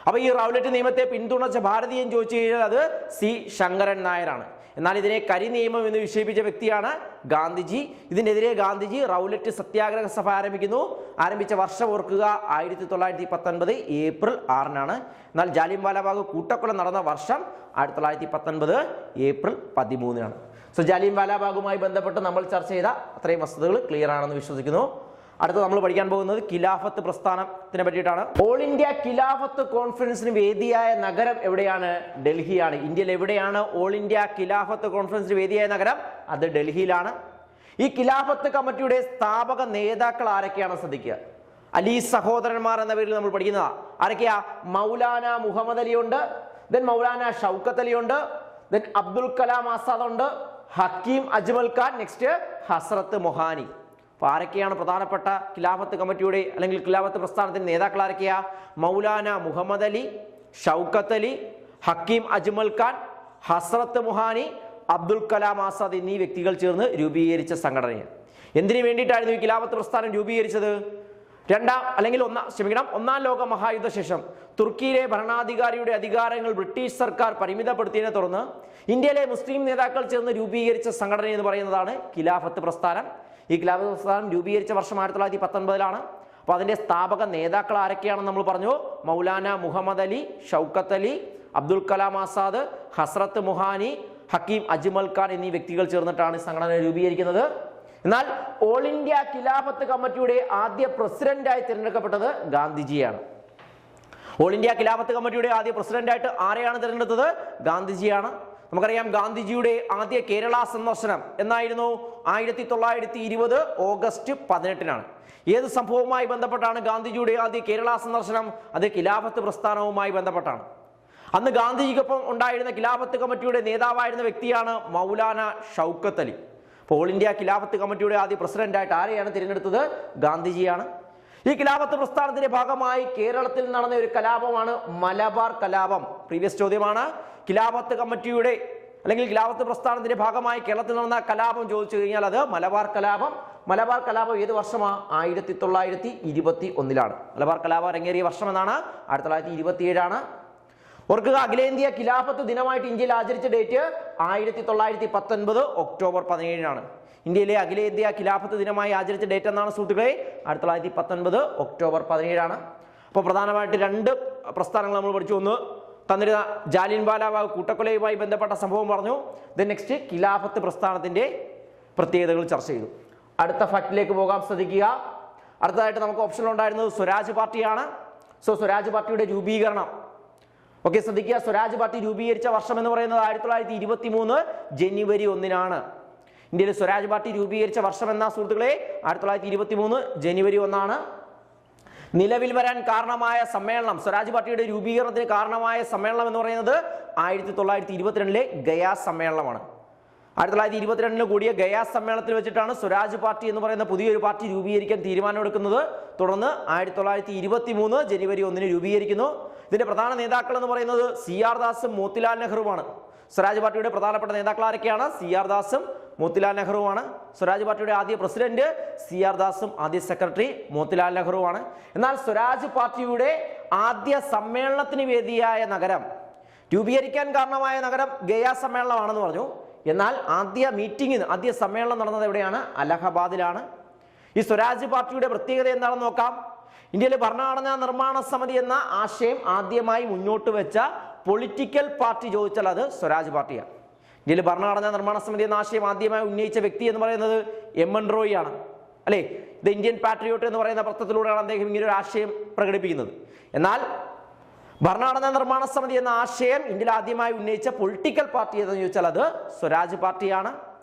അപ്പൊ ഈ റൗലറ്റ് നിയമത്തെ പിന്തുണച്ച ഭാരതീയൻ ചോദിച്ചു കഴിഞ്ഞാൽ അത് C ശങ്കരൻ നായരാണ്. എന്നാൽ ഇതിനെ കരി നിയമം എന്ന് വിശേഷിപ്പിച്ച വ്യക്തിയാണ് ഗാന്ധിജി. ഇതിനെതിരെ ഗാന്ധിജി റൗലറ്റ് സത്യാഗ്രഹ സഭ ആരംഭിക്കുന്നു. ആരംഭിച്ച വർഷം ഓർക്കുക, 1919 ഏപ്രിൽ 6-നാണ്. എന്നാൽ ജാലിയൻ വാലാബാഗ് കൂട്ടക്കൊല നടന്ന വർഷം 1919 ഏപ്രിൽ 13-നാണ്. സോ ജാലിയൻ വാലാബാഗുമായി ബന്ധപ്പെട്ട് നമ്മൾ ചർച്ച ചെയ്ത അത്രയും വസ്തുതകൾ ക്ലിയർ ആണെന്ന് വിശ്വസിക്കുന്നു. അടുത്ത നമ്മൾ പഠിക്കാൻ പോകുന്നത് ഖിലാഫത്ത് പ്രസ്ഥാനത്തിനെ പറ്റിയിട്ടാണ്. ഓൾ ഇന്ത്യ ഖിലാഫത്ത് കോൺഫറൻസിന് വേദിയായ നഗരം എവിടെയാണ്? ഡൽഹിയാണ്. ഇന്ത്യയിൽ എവിടെയാണ് ഓൾ ഇന്ത്യ ഖിലാഫത്ത് കോൺഫറൻസിന് വേദിയായ നഗരം? അത് ഡൽഹിയിലാണ്. ഈ ഖിലാഫത്ത് കമ്മിറ്റിയുടെ സ്ഥാപക നേതാക്കൾ ആരൊക്കെയാണ്? ശ്രദ്ധിക്കുക. അലി സഹോദരന്മാർ എന്ന പേരിൽ നമ്മൾ പഠിക്കുന്നതാ. ആരൊക്കെയാ? മൗലാന മുഹമ്മദ് അലി ഉണ്ട്, മൗലാന ഷൗക്കത്ത് അലി ഉണ്ട്, അബ്ദുൽ കലാം ആസാദ് ഉണ്ട്, ഹക്കീം അജ്മൽ ഖാൻ, നെക്സ്റ്റ് ഹസ്രത്ത് മൊഹാനി. അപ്പൊ ആരൊക്കെയാണ് പ്രധാനപ്പെട്ട ഖിലാഫത്ത് കമ്മിറ്റിയുടെ അല്ലെങ്കിൽ ഖിലാഫത്ത് പ്രസ്ഥാനത്തിന്റെ നേതാക്കൾ? ആരൊക്കെയാ? മൗലാന മുഹമ്മദ് അലി, ഷൗക്കത്ത് അലി, ഹക്കീം അജ്മൽ ഖാൻ, ഹസ്രത്ത് മൊഹാനി, അബ്ദുൽ കലാം ആസാദ് എന്നീ വ്യക്തികൾ ചേർന്ന് രൂപീകരിച്ച സംഘടനയാണ്. എന്തിനു വേണ്ടിയിട്ടായിരുന്നു ഈ ഖിലാഫത്ത് പ്രസ്ഥാനം രൂപീകരിച്ചത്? ഒന്നാം ലോക മഹായുദ്ധ ശേഷം തുർക്കിയിലെ ഭരണാധികാരിയുടെ അധികാരങ്ങൾ ബ്രിട്ടീഷ് സർക്കാർ പരിമിതപ്പെടുത്തിയതിനെ തുടർന്ന് ഇന്ത്യയിലെ മുസ്ലിം നേതാക്കൾ ചേർന്ന് രൂപീകരിച്ച സംഘടന എന്ന് പറയുന്നതാണ് ഖിലാഫത്ത് പ്രസ്ഥാനം. ഈ ഖിലാഫത്ത് പ്രസ്ഥാനം രൂപീകരിച്ച വർഷം 1919-ലാണ്. അപ്പോൾ അതിന്റെ സ്ഥാപക നേതാക്കൾ ആരൊക്കെയാണെന്ന് നമ്മൾ പറഞ്ഞു. മൗലാന മുഹമ്മദ് അലി, ഷൗക്കത്ത് അലി, അബ്ദുൽ കലാം ആസാദ്, ഹസ്രത്ത് മൊഹാനി, ഹക്കീം അജ്മൽ ഖാൻ എന്നീ വ്യക്തികൾ ചേർന്നിട്ടാണ് ഈ സംഘടന രൂപീകരിക്കുന്നത്. എന്നാൽ ഓൾ ഇന്ത്യ ഖിലാഫത്ത് കമ്മിറ്റിയുടെ ആദ്യ പ്രസിഡന്റായി തിരഞ്ഞെടുക്കപ്പെട്ടത് ഗാന്ധിജിയാണ്. ഓൾ ഇന്ത്യ ഖിലാഫത്ത് കമ്മിറ്റിയുടെ ആദ്യ പ്രസിഡന്റായിട്ട് ആരെയാണ് തിരഞ്ഞെടുത്തത്? ഗാന്ധിജിയാണ്. നമുക്കറിയാം ഗാന്ധിജിയുടെ ആദ്യ കേരള സന്ദർശനം എന്നായിരുന്നു? 1920 ഓഗസ്റ്റ് 18-നാണ്. ഏത് സംഭവവുമായി ബന്ധപ്പെട്ടാണ് ഗാന്ധിജിയുടെ ആദ്യ കേരള സന്ദർശനം? അത് ഖിലാഫത്ത് പ്രസ്ഥാനവുമായി ബന്ധപ്പെട്ടാണ്. അന്ന് ഗാന്ധിജിക്കൊപ്പം ഉണ്ടായിരുന്ന ഖിലാഫത്ത് കമ്മിറ്റിയുടെ നേതാവായിരുന്ന വ്യക്തിയാണ് മൗലാന ഷൗക്കത്ത് അലി. അപ്പോൾ ഓൾ ഇന്ത്യ ഖിലാഫത്ത് കമ്മിറ്റിയുടെ ആദ്യ പ്രസിഡന്റായിട്ട് ആരെയാണ് തിരഞ്ഞെടുത്തത്? ഗാന്ധിജിയാണ്. ഈ ഖിലാഫത്ത് പ്രസ്ഥാനത്തിന്റെ ഭാഗമായി കേരളത്തിൽ നടന്ന ഒരു കലാപമാണ് മലബാർ കലാപം. പ്രീവിയസ് ചോദ്യമാണ്. ഖിലാഫത്ത് കമ്മിറ്റിയുടെ അല്ലെങ്കിൽ ഖിലാഫത്ത് പ്രസ്ഥാനത്തിന്റെ ഭാഗമായി കേരളത്തിൽ നടന്ന കലാപം ചോദിച്ചു കഴിഞ്ഞാൽ അത് മലബാർ കലാപം. മലബാർ കലാപം ഏത് വർഷമാണ്? 1921-ലാണ്. മലബാർ കലാപം അരങ്ങേറിയ വർഷം എന്നാണ്? 1927-ആണ്. ഓർക്കുക, അഖിലേന്ത്യാ ഖിലാഫത്ത് ദിനമായിട്ട് ഇന്ത്യയിൽ ആചരിച്ച ഡേറ്റ് 1919 ഒക്ടോബർ 17-നാണ്. ഇന്ത്യയിലെ അഖിലേന്ത്യാ ഖിലാഫത്ത് ദിനമായി ആചരിച്ച ഡേറ്റ് എന്നാണ് സുഹൃത്തുക്കളെ? 1919 ഒക്ടോബർ 17-ആണ്. അപ്പോൾ പ്രധാനമായിട്ട് രണ്ട് പ്രസ്ഥാനങ്ങൾ നമ്മൾ പഠിച്ചു. ഒന്ന് തന്നിരുന്ന ജാലിയൻ വാലാബാഗ് കൂട്ടക്കൊലയുമായി ബന്ധപ്പെട്ട സംഭവം പറഞ്ഞു. നെക്സ്റ്റ് ഖിലാഫത്ത് പ്രസ്ഥാനത്തിന്റെ പ്രത്യേകതകൾ ചർച്ച ചെയ്തു. അടുത്ത ഫാക്ടിലേക്ക് പോകാൻ ശ്രദ്ധിക്കുക. അടുത്തതായിട്ട് നമുക്ക് ഓപ്ഷനിൽ ഉണ്ടായിരുന്നത് സ്വരാജ് പാർട്ടിയാണ്. സ്വരാജ് പാർട്ടിയുടെ രൂപീകരണം. ഓക്കെ, ശ്രദ്ധിക്കുക. സ്വരാജ് പാർട്ടി രൂപീകരിച്ച വർഷം എന്ന് പറയുന്നത് 1923 ജനുവരി 1 ഇന്ത്യയിൽ സ്വരാജ് പാർട്ടി രൂപീകരിച്ച വർഷം എന്ന സുഹൃത്തുക്കളെ 1923 ജനുവരി 1. നിലവിൽ വരാൻ കാരണമായ സമ്മേളനം, സ്വരാജ് പാർട്ടിയുടെ രൂപീകരണത്തിന് കാരണമായ സമ്മേളനം എന്ന് പറയുന്നത് 1922 ഗയാ സമ്മേളനമാണ്. 1922 കൂടിയ ഗയാ സമ്മേളനത്തിൽ വെച്ചിട്ടാണ് സ്വരാജ് പാർട്ടി എന്ന് പറയുന്ന പുതിയൊരു പാർട്ടി രൂപീകരിക്കാൻ തീരുമാനമെടുക്കുന്നത്. തുടർന്ന് 1923 ജനുവരി 1 രൂപീകരിക്കുന്നു. ഇതിന്റെ പ്രധാന നേതാക്കൾ എന്ന് പറയുന്നത് CR ദാസും മോത്തിലാൽ നെഹ്റുവാണ്. സ്വരാജ് പാർട്ടിയുടെ പ്രധാനപ്പെട്ട നേതാക്കൾ ആരൊക്കെയാണ്? CR ദാസും മോത്തിലാൽ നെഹ്റുവാണ്. സ്വരാജ് പാർട്ടിയുടെ ആദ്യ പ്രസിഡന്റ് CR ദാസും ആദ്യ സെക്രട്ടറി മോത്തിലാൽ നെഹ്റുവാണ്. എന്നാൽ സ്വരാജ് പാർട്ടിയുടെ ആദ്യ സമ്മേളനത്തിന് വേദിയായ നഗരം, രൂപീകരിക്കാൻ കാരണമായ നഗരം ഗയാ സമ്മേളനമാണെന്ന് പറഞ്ഞു. എന്നാൽ ആദ്യ സമ്മേളനം നടന്നത് എവിടെയാണ്? അലഹബാദിലാണ്. ഈ സ്വരാജ് പാർട്ടിയുടെ പ്രത്യേകത എന്താണെന്ന് നോക്കാം. ഇന്ത്യയിലെ ഭരണഘടനാ നിർമ്മാണ സമിതി എന്ന ആശയം ആദ്യമായി മുന്നോട്ട് വെച്ച പൊളിറ്റിക്കൽ പാർട്ടി ചോദിച്ചാൽ അത് സ്വരാജ് പാർട്ടിയാണ്. ഇന്ത്യയിൽ ഭരണഘടനാ നിർമ്മാണ സമിതി എന്ന ആശയം ആദ്യമായി ഉന്നയിച്ച വ്യക്തി എന്ന് പറയുന്നത് MN റോയ് ആണ്, അല്ലെ? ദ ഇന്ത്യൻ പാട്രിയോട്ട് എന്ന് പറയുന്ന പത്രത്തിലൂടെയാണ് അദ്ദേഹം ഇങ്ങനെ ഒരു ആശയം പ്രകടിപ്പിക്കുന്നത്. എന്നാൽ ഭരണഘടനാ നിർമ്മാണ സമിതി എന്ന ആശയം ഇന്ത്യയിൽ ആദ്യമായി ഉന്നയിച്ച പൊളിറ്റിക്കൽ പാർട്ടി എന്ന് ചോദിച്ചാൽ അത് സ്വരാജ് പാർട്ടിയാണ്.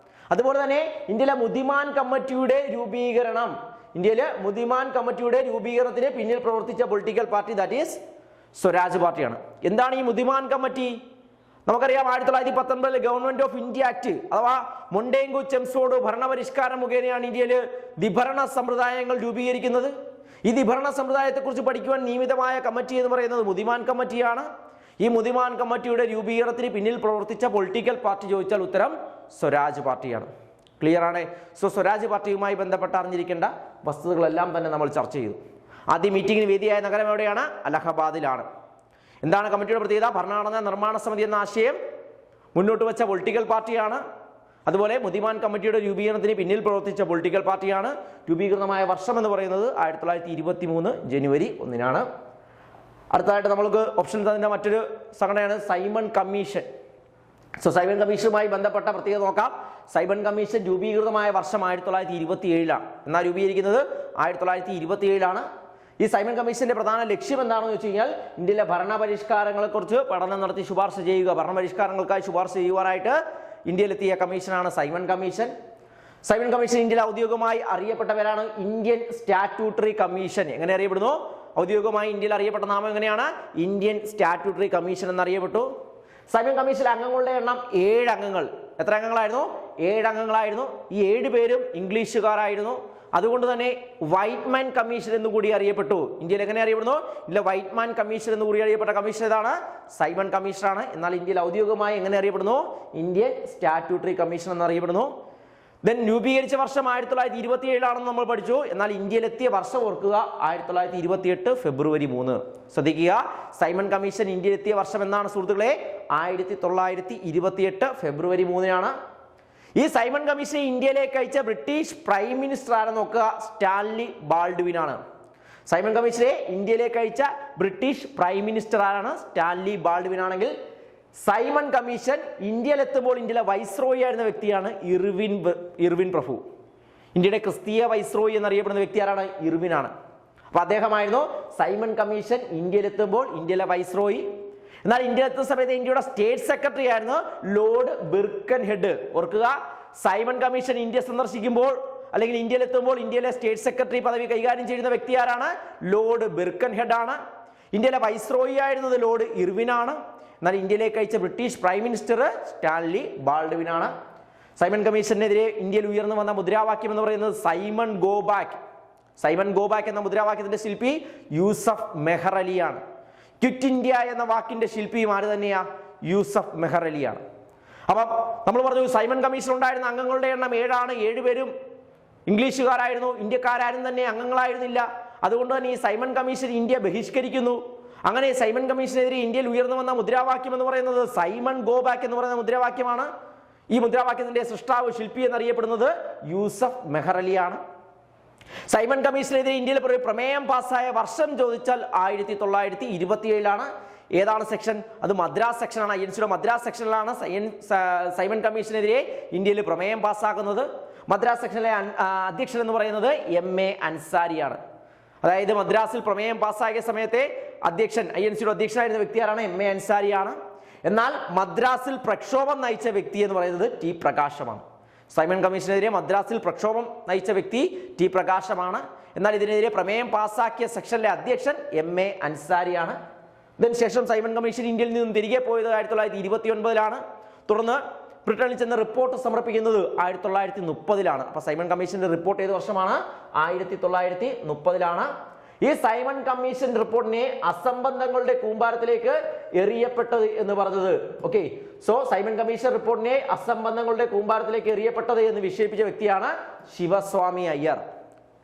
അതുപോലെ തന്നെ ഇന്ത്യയിലെ മുദിമാൻ കമ്മിറ്റിയുടെ രൂപീകരണത്തിന് പിന്നിൽ പ്രവർത്തിച്ച political party that is Swaraj പാർട്ടിയാണ്. എന്താണ് ഈ മുദിമാൻ കമ്മിറ്റി? നമുക്കറിയാം 1919 ഗവൺമെന്റ് ഓഫ് ഇന്ത്യ ആക്ട് അഥവാ മൊണ്ടേങ്കു ചെംസോഡ് ഭരണപരിഷ്കാരം മുഖേനയാണ് ഇന്ത്യയിൽ ദ്വിഭരണ സമ്പ്രദായങ്ങൾ രൂപീകരിക്കുന്നത്. ഈ ദ്വിഭരണ സമ്പ്രദായത്തെക്കുറിച്ച് പഠിക്കുവാൻ നിയമിതമായ കമ്മിറ്റി എന്ന് പറയുന്നത് മുദിമാൻ കമ്മിറ്റിയാണ്. ഈ മുദിമാൻ കമ്മിറ്റിയുടെ രൂപീകരണത്തിന് പിന്നിൽ പ്രവർത്തിച്ച പൊളിറ്റിക്കൽ പാർട്ടി ചോദിച്ചാൽ ഉത്തരം സ്വരാജ് പാർട്ടിയാണ്. ക്ലിയർ ആണ്? സ്വരാജ് പാർട്ടിയുമായി ബന്ധപ്പെട്ട് അറിഞ്ഞിരിക്കേണ്ട വസ്തുതകളെല്ലാം തന്നെ നമ്മൾ ചർച്ച ചെയ്തു. ആദ്യ മീറ്റിംഗിന് വേദിയായ നഗരം എവിടെയാണ്? അലഹബാദിലാണ്. എന്താണ് കമ്മിറ്റിയുടെ പ്രത്യേകത? ഭരണഘടനാ നിർമ്മാണ സമിതി എന്ന ആശയം മുന്നോട്ട് വെച്ച പൊളിറ്റിക്കൽ പാർട്ടിയാണ്. അതുപോലെ മുദിമാൻ കമ്മിറ്റിയുടെ രൂപീകരണത്തിന് പിന്നിൽ പ്രവർത്തിച്ച പൊളിറ്റിക്കൽ പാർട്ടിയാണ്. രൂപീകൃതമായ വർഷം എന്ന് പറയുന്നത് 1923 ജനുവരി 1 അടുത്തതായിട്ട് നമ്മൾക്ക് ഓപ്ഷൻ തന്ന മറ്റൊരു സംഘടനയാണ് സൈമൺ കമ്മീഷൻ. സൈമൺ കമ്മീഷനുമായി ബന്ധപ്പെട്ട പ്രത്യേകത നോക്കാം. സൈമൺ കമ്മീഷൻ രൂപീകൃതമായ വർഷം 1927 എന്നാൽ രൂപീകരിക്കുന്നത് 1927 ഈ സൈമൺ കമ്മീഷന്റെ പ്രധാന ലക്ഷ്യം എന്താണെന്ന് വെച്ച് കഴിഞ്ഞാൽ ഇന്ത്യയിലെ ഭരണപരിഷ്കാരങ്ങളെക്കുറിച്ച് പഠനം നടത്തി ശുപാർശ ചെയ്യുക. ഭരണപരിഷ്കാരങ്ങൾക്കായി ശുപാർശ ചെയ്യുവാനായിട്ട് ഇന്ത്യയിലെത്തിയ കമ്മീഷനാണ് സൈമൺ കമ്മീഷൻ. സൈമൺ കമ്മീഷൻ ഇന്ത്യയിൽ ഔദ്യോഗികമായി അറിയപ്പെട്ടവരാണ് ഇന്ത്യൻ സ്റ്റാറ്റ്യൂട്ടറി കമ്മീഷൻ. എങ്ങനെ അറിയപ്പെടുന്നു? ഔദ്യോഗികമായി ഇന്ത്യയിൽ അറിയപ്പെട്ട നാമം എങ്ങനെയാണ്? ഇന്ത്യൻ സ്റ്റാറ്റ്യൂട്ടറി കമ്മീഷൻ എന്നറിയപ്പെട്ടു. സൈമൺ കമ്മീഷനിലെ അംഗങ്ങളുടെ എണ്ണം 7 അംഗങ്ങൾ. എത്ര അംഗങ്ങളായിരുന്നു? 7 അംഗങ്ങളായിരുന്നു. ഈ 7 പേരും ഇംഗ്ലീഷുകാരായിരുന്നു. അതുകൊണ്ട് തന്നെ വൈറ്റ്മാൻ കമ്മീഷൻ എന്ന് കൂടി അറിയപ്പെട്ടു. ഇന്ത്യയിൽ എങ്ങനെ അറിയപ്പെടുന്നു? ഇല്ല, വൈറ്റ്മാൻ കമ്മീഷൻ എന്ന് കൂടി അറിയപ്പെട്ട കമ്മീഷൻ ഏതാണ്? സൈമൺ കമ്മീഷനാണ്. എന്നാൽ ഇന്ത്യയിൽ ഔദ്യോഗികമായി എങ്ങനെ അറിയപ്പെടുന്നു? ഇന്ത്യൻ സ്റ്റാറ്റ്യൂട്ടറി കമ്മീഷൻ എന്നറിയപ്പെടുന്നു. ദെൻ രൂപീകരിച്ച വർഷം 1927 നമ്മൾ പഠിച്ചു. എന്നാൽ ഇന്ത്യയിലെത്തിയ വർഷം ഓർക്കുക, 1928 ഫെബ്രുവരി 3. ശ്രദ്ധിക്കുക, സൈമൺ കമ്മീഷൻ ഇന്ത്യയിലെത്തിയ വർഷം എന്നാണ് സുഹൃത്തുക്കളെ? 1928 ഫെബ്രുവരി 3 ഈ സൈമൺ കമ്മീഷനെ ഇന്ത്യയിലേക്ക് അയച്ച ബ്രിട്ടീഷ് പ്രൈം മിനിസ്റ്റർ ആരെന്ന് നോക്കുക, സ്റ്റാൻലി ബാൾഡ്വിൻ ആണ്. സൈമൺ കമ്മീഷനെ ഇന്ത്യയിലേക്ക് അയച്ച ബ്രിട്ടീഷ് പ്രൈം മിനിസ്റ്റർ ആരാണ്? സ്റ്റാൻലി ബാൾഡ്വിൻ ആണെങ്കിൽ സൈമൺ കമ്മീഷൻ ഇന്ത്യയിലെത്തുമ്പോൾ ഇന്ത്യയിലെ വൈസ്രോയി ആയിരുന്ന വ്യക്തിയാണ് ഇർവിൻ പ്രഭു. ഇന്ത്യയുടെ ക്രിസ്തീയ വൈസ്രോയി എന്നറിയപ്പെടുന്ന വ്യക്തി ആരാണ്? ഇർവിൻ ആണ്. അപ്പൊ അദ്ദേഹമായിരുന്നു സൈമൺ കമ്മീഷൻ ഇന്ത്യയിലെത്തുമ്പോൾ ഇന്ത്യയിലെ വൈസ്രോയി. എന്നാൽ ഇന്ത്യയിലെത്തുന്ന സമയത്ത് ഇന്ത്യയുടെ സ്റ്റേറ്റ് സെക്രട്ടറി ആയിരുന്നു ലോർഡ് ബിർക്കൻ ഹെഡ്. ഓർക്കുക, സൈമൺ കമ്മീഷൻ ഇന്ത്യ സന്ദർശിക്കുമ്പോൾ അല്ലെങ്കിൽ ഇന്ത്യയിലെത്തുമ്പോൾ ഇന്ത്യയിലെ സ്റ്റേറ്റ് സെക്രട്ടറി പദവി കൈകാര്യം ചെയ്യുന്ന വ്യക്തി ആരാണ്? ലോർഡ് ബിർക്കൻ ഹെഡ് ആണ്. ഇന്ത്യയിലെ വൈസ്രോയി ആയിരുന്നത് ലോർഡ് ഇർവിൻ ആണ്. എന്നാൽ ഇന്ത്യയിലേക്ക് അയച്ച British prime minister Stanley Baldwin ആണ്. സൈമൺ കമ്മീഷനെതിരെ ഇന്ത്യയിൽ ഉയർന്നു വന്ന മുദ്രാവാക്യം എന്ന് പറയുന്നത് Simon go back. Simon go back എന്ന മുദ്രാവാക്യത്തിന്റെ ശില്പി യൂസഫ് മെഹർ അലിയാണ്. ക്വിറ്റ് ഇന്ത്യ എന്ന വാക്കിന്റെ ശില്പിയും ആര് തന്നെയാ? യൂസഫ് മെഹർ അലിയാണ്. അപ്പം നമ്മൾ പറഞ്ഞു സൈമൺ കമ്മീഷൻ ഉണ്ടായിരുന്ന അംഗങ്ങളുടെ എണ്ണം 7 ആണ്. 7 പേരും ഇംഗ്ലീഷുകാരായിരുന്നു. ഇന്ത്യക്കാരും തന്നെ അംഗങ്ങളായിരുന്നില്ല. അതുകൊണ്ട് തന്നെ ഈ സൈമൺ കമ്മീഷൻ ഇന്ത്യ ബഹിഷ്കരിക്കുന്നു. അങ്ങനെ സൈമൺ കമ്മീഷനെതിരെ ഇന്ത്യയിൽ ഉയർന്നു വന്ന മുദ്രാവാക്യം എന്ന് പറയുന്നത് സൈമൺ ഗോ ബാക്ക് എന്ന് പറയുന്ന മുദ്രാവാക്യമാണ്. ഈ മുദ്രാവാക്യത്തിന്റെ സൃഷ്ടാവ്, ശില്പി എന്നറിയപ്പെടുന്നത് യൂസഫ് മെഹർ അലിയാണ്. സൈമൺ കമ്മീഷനെതിരെ ഇന്ത്യയിൽ പ്രമേയം പാസ്സായ വർഷം ചോദിച്ചാൽ 1927 ഏതാണ് സെക്ഷൻ? അത് മദ്രാസ് സെക്ഷനാണ്. ഐഎൻസിയുടെ മദ്രാസ് സെക്ഷനിലാണ് സൈമൺ കമ്മീഷനെതിരെ ഇന്ത്യയിൽ പ്രമേയം പാസ്സാക്കുന്നത്. മദ്രാസ് സെക്ഷനിലെ അധ്യക്ഷൻ എന്ന് പറയുന്നത് MA അൻസാരിയാണ്. അതായത് മദ്രാസിൽ പ്രമേയം പാസ്സാക്കിയ സമയത്തെ അധ്യക്ഷൻ INC-യുടെ അധ്യക്ഷനായിരുന്ന വ്യക്തി ആരാണ്? MA അൻസാരിയാണ്. എന്നാൽ മദ്രാസിൽ പ്രക്ഷോഭം നയിച്ച വ്യക്തി എന്ന് പറയുന്നത് T പ്രകാശമാണ്. സൈമൺ കമ്മീഷനെതിരെ മദ്രാസിൽ പ്രക്ഷോഭം നയിച്ച വ്യക്തി T പ്രകാശമാണ്. എന്നാൽ ഇതിനെതിരെ പ്രമേയം പാസാക്കിയ സെക്ഷനിലെ അധ്യക്ഷൻ MA അൻസാരിയാണ്. ഇതിനുശേഷം സൈമൺ കമ്മീഷൻ ഇന്ത്യയിൽ നിന്നും തിരികെ പോയത് 1929 തുടർന്ന് ബ്രിട്ടനിൽ ചെന്ന് റിപ്പോർട്ട് സമർപ്പിക്കുന്നത് 1930 അപ്പൊ സൈമൺ കമ്മീഷന്റെ റിപ്പോർട്ട് ഏത് വർഷമാണ്? 1930 ഈ സൈമൺ കമ്മീഷൻ റിപ്പോർട്ടിനെ അസംബന്ധങ്ങളുടെ കൂമ്പാരത്തിലേക്ക് എറിയപ്പെട്ടത് എന്ന് പറഞ്ഞത്. ഓക്കെ, സോ സൈമൺ കമ്മീഷൻ റിപ്പോർട്ടിനെ അസംബന്ധങ്ങളുടെ കൂമ്പാരത്തിലേക്ക് എറിയപ്പെട്ടത് എന്ന് വിശേഷിപ്പിച്ച വ്യക്തിയാണ് ശിവസ്വാമി അയ്യർ.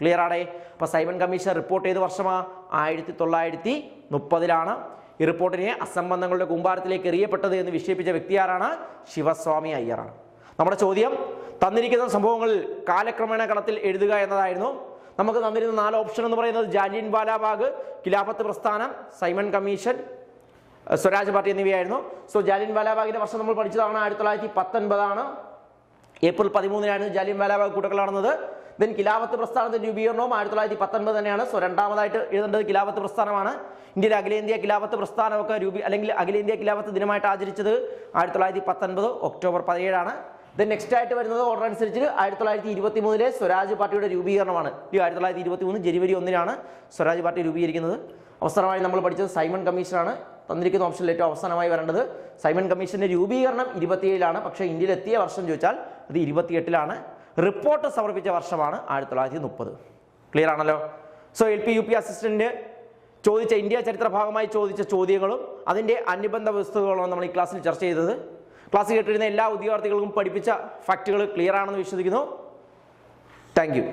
ക്ലിയർ ആണേ? അപ്പൊ സൈമൺ കമ്മീഷൻ റിപ്പോർട്ട് ഏത് വർഷമാണ്? 1930 ഈ റിപ്പോർട്ടിനെ അസംബന്ധങ്ങളുടെ കൂമ്പാരത്തിലേക്ക് എറിയപ്പെട്ടത് എന്ന് വിശേഷിപ്പിച്ച വ്യക്തി ആരാണ്? ശിവസ്വാമി അയ്യറാണ്. നമ്മുടെ ചോദ്യം തന്നിരിക്കുന്ന സംഭവങ്ങളിൽ കാലക്രമേണ കളത്തിൽ എഴുതുക എന്നതായിരുന്നു. നമുക്ക് തന്നിരുന്ന 4 ഓപ്ഷൻ എന്ന് പറയുന്നത് ജാലിയൻ വാലാബാഗ്, ഖിലാഫത്ത് പ്രസ്ഥാനം, സൈമൺ കമ്മീഷൻ, സ്വരാജ് പാർട്ടി എന്നിവയായിരുന്നു. സോ ജാലിയൻ വാലാബാഗിന്റെ വർഷം നമ്മൾ പഠിച്ചതാണ് 1919. ഏപ്രിൽ 13 ജാലിയൻ വാലാബാഗ് കൂട്ടക്കൊല നടന്നത്. ദെൻ ഖിലാഫത്ത് പ്രസ്ഥാനത്തിന്റെ രൂപീകരണവും 1919 തന്നെയാണ്. സോ രണ്ടാമതായിട്ട് എഴുതേണ്ടത് ഖിലാഫത്ത് പ്രസ്ഥാനമാണ്. ഇന്ത്യയിലെ അഖിലേന്ത്യാ ഖിലാഫത്ത് പ്രസ്ഥാനമൊക്കെ അല്ലെങ്കിൽ അഖിലേന്ത്യാ ഖിലാഫത്ത് ദിനമായിട്ട് ആചരിച്ചത് 1919 ഒക്ടോബർ 17. ദെൻ നെക്സ്റ്റ് ആയിട്ട് വരുന്നത് ഓർഡർ അനുസരിച്ച് 1923 സ്വരാജ് പാർട്ടിയുടെ രൂപീകരണമാണ്. 1923 ജനുവരി 1 സ്വരാജ് പാർട്ടി രൂപീകരിക്കുന്നത്. അവസാനമായി നമ്മൾ പഠിച്ചത് സൈമൺ കമ്മീഷനാണ്. തന്നിരിക്കുന്ന ഓപ്ഷനിൽ ഏറ്റവും അവസാനമായി വരേണ്ടത് സൈമൺ കമ്മീഷന്റെ രൂപീകരണം 27 പക്ഷേ ഇന്ത്യയിൽ എത്തിയ വർഷം ചോദിച്ചാൽ അത് 28 റിപ്പോർട്ട് സമർപ്പിച്ച വർഷമാണ് 1930. ക്ലിയർ ആണല്ലോ? സോ LP UP അസിസ്റ്റന്റ് ചോദിച്ച ഇന്ത്യ ചരിത്ര ഭാഗമായി ചോദിച്ച ചോദ്യങ്ങളും അതിൻ്റെ അനുബന്ധ വസ്തുക്കളുമാണ് നമ്മൾ ഈ ക്ലാസ്സിൽ ചർച്ച ചെയ്തത്. ക്ലാസ് കേട്ടിരുന്ന എല്ലാ ഉദ്യോഗാർത്ഥികൾക്കും പഠിപ്പിച്ച ഫാക്റ്റുകൾ ക്ലിയർ ആണെന്ന് വിശ്വസിക്കുന്നു. Thank you.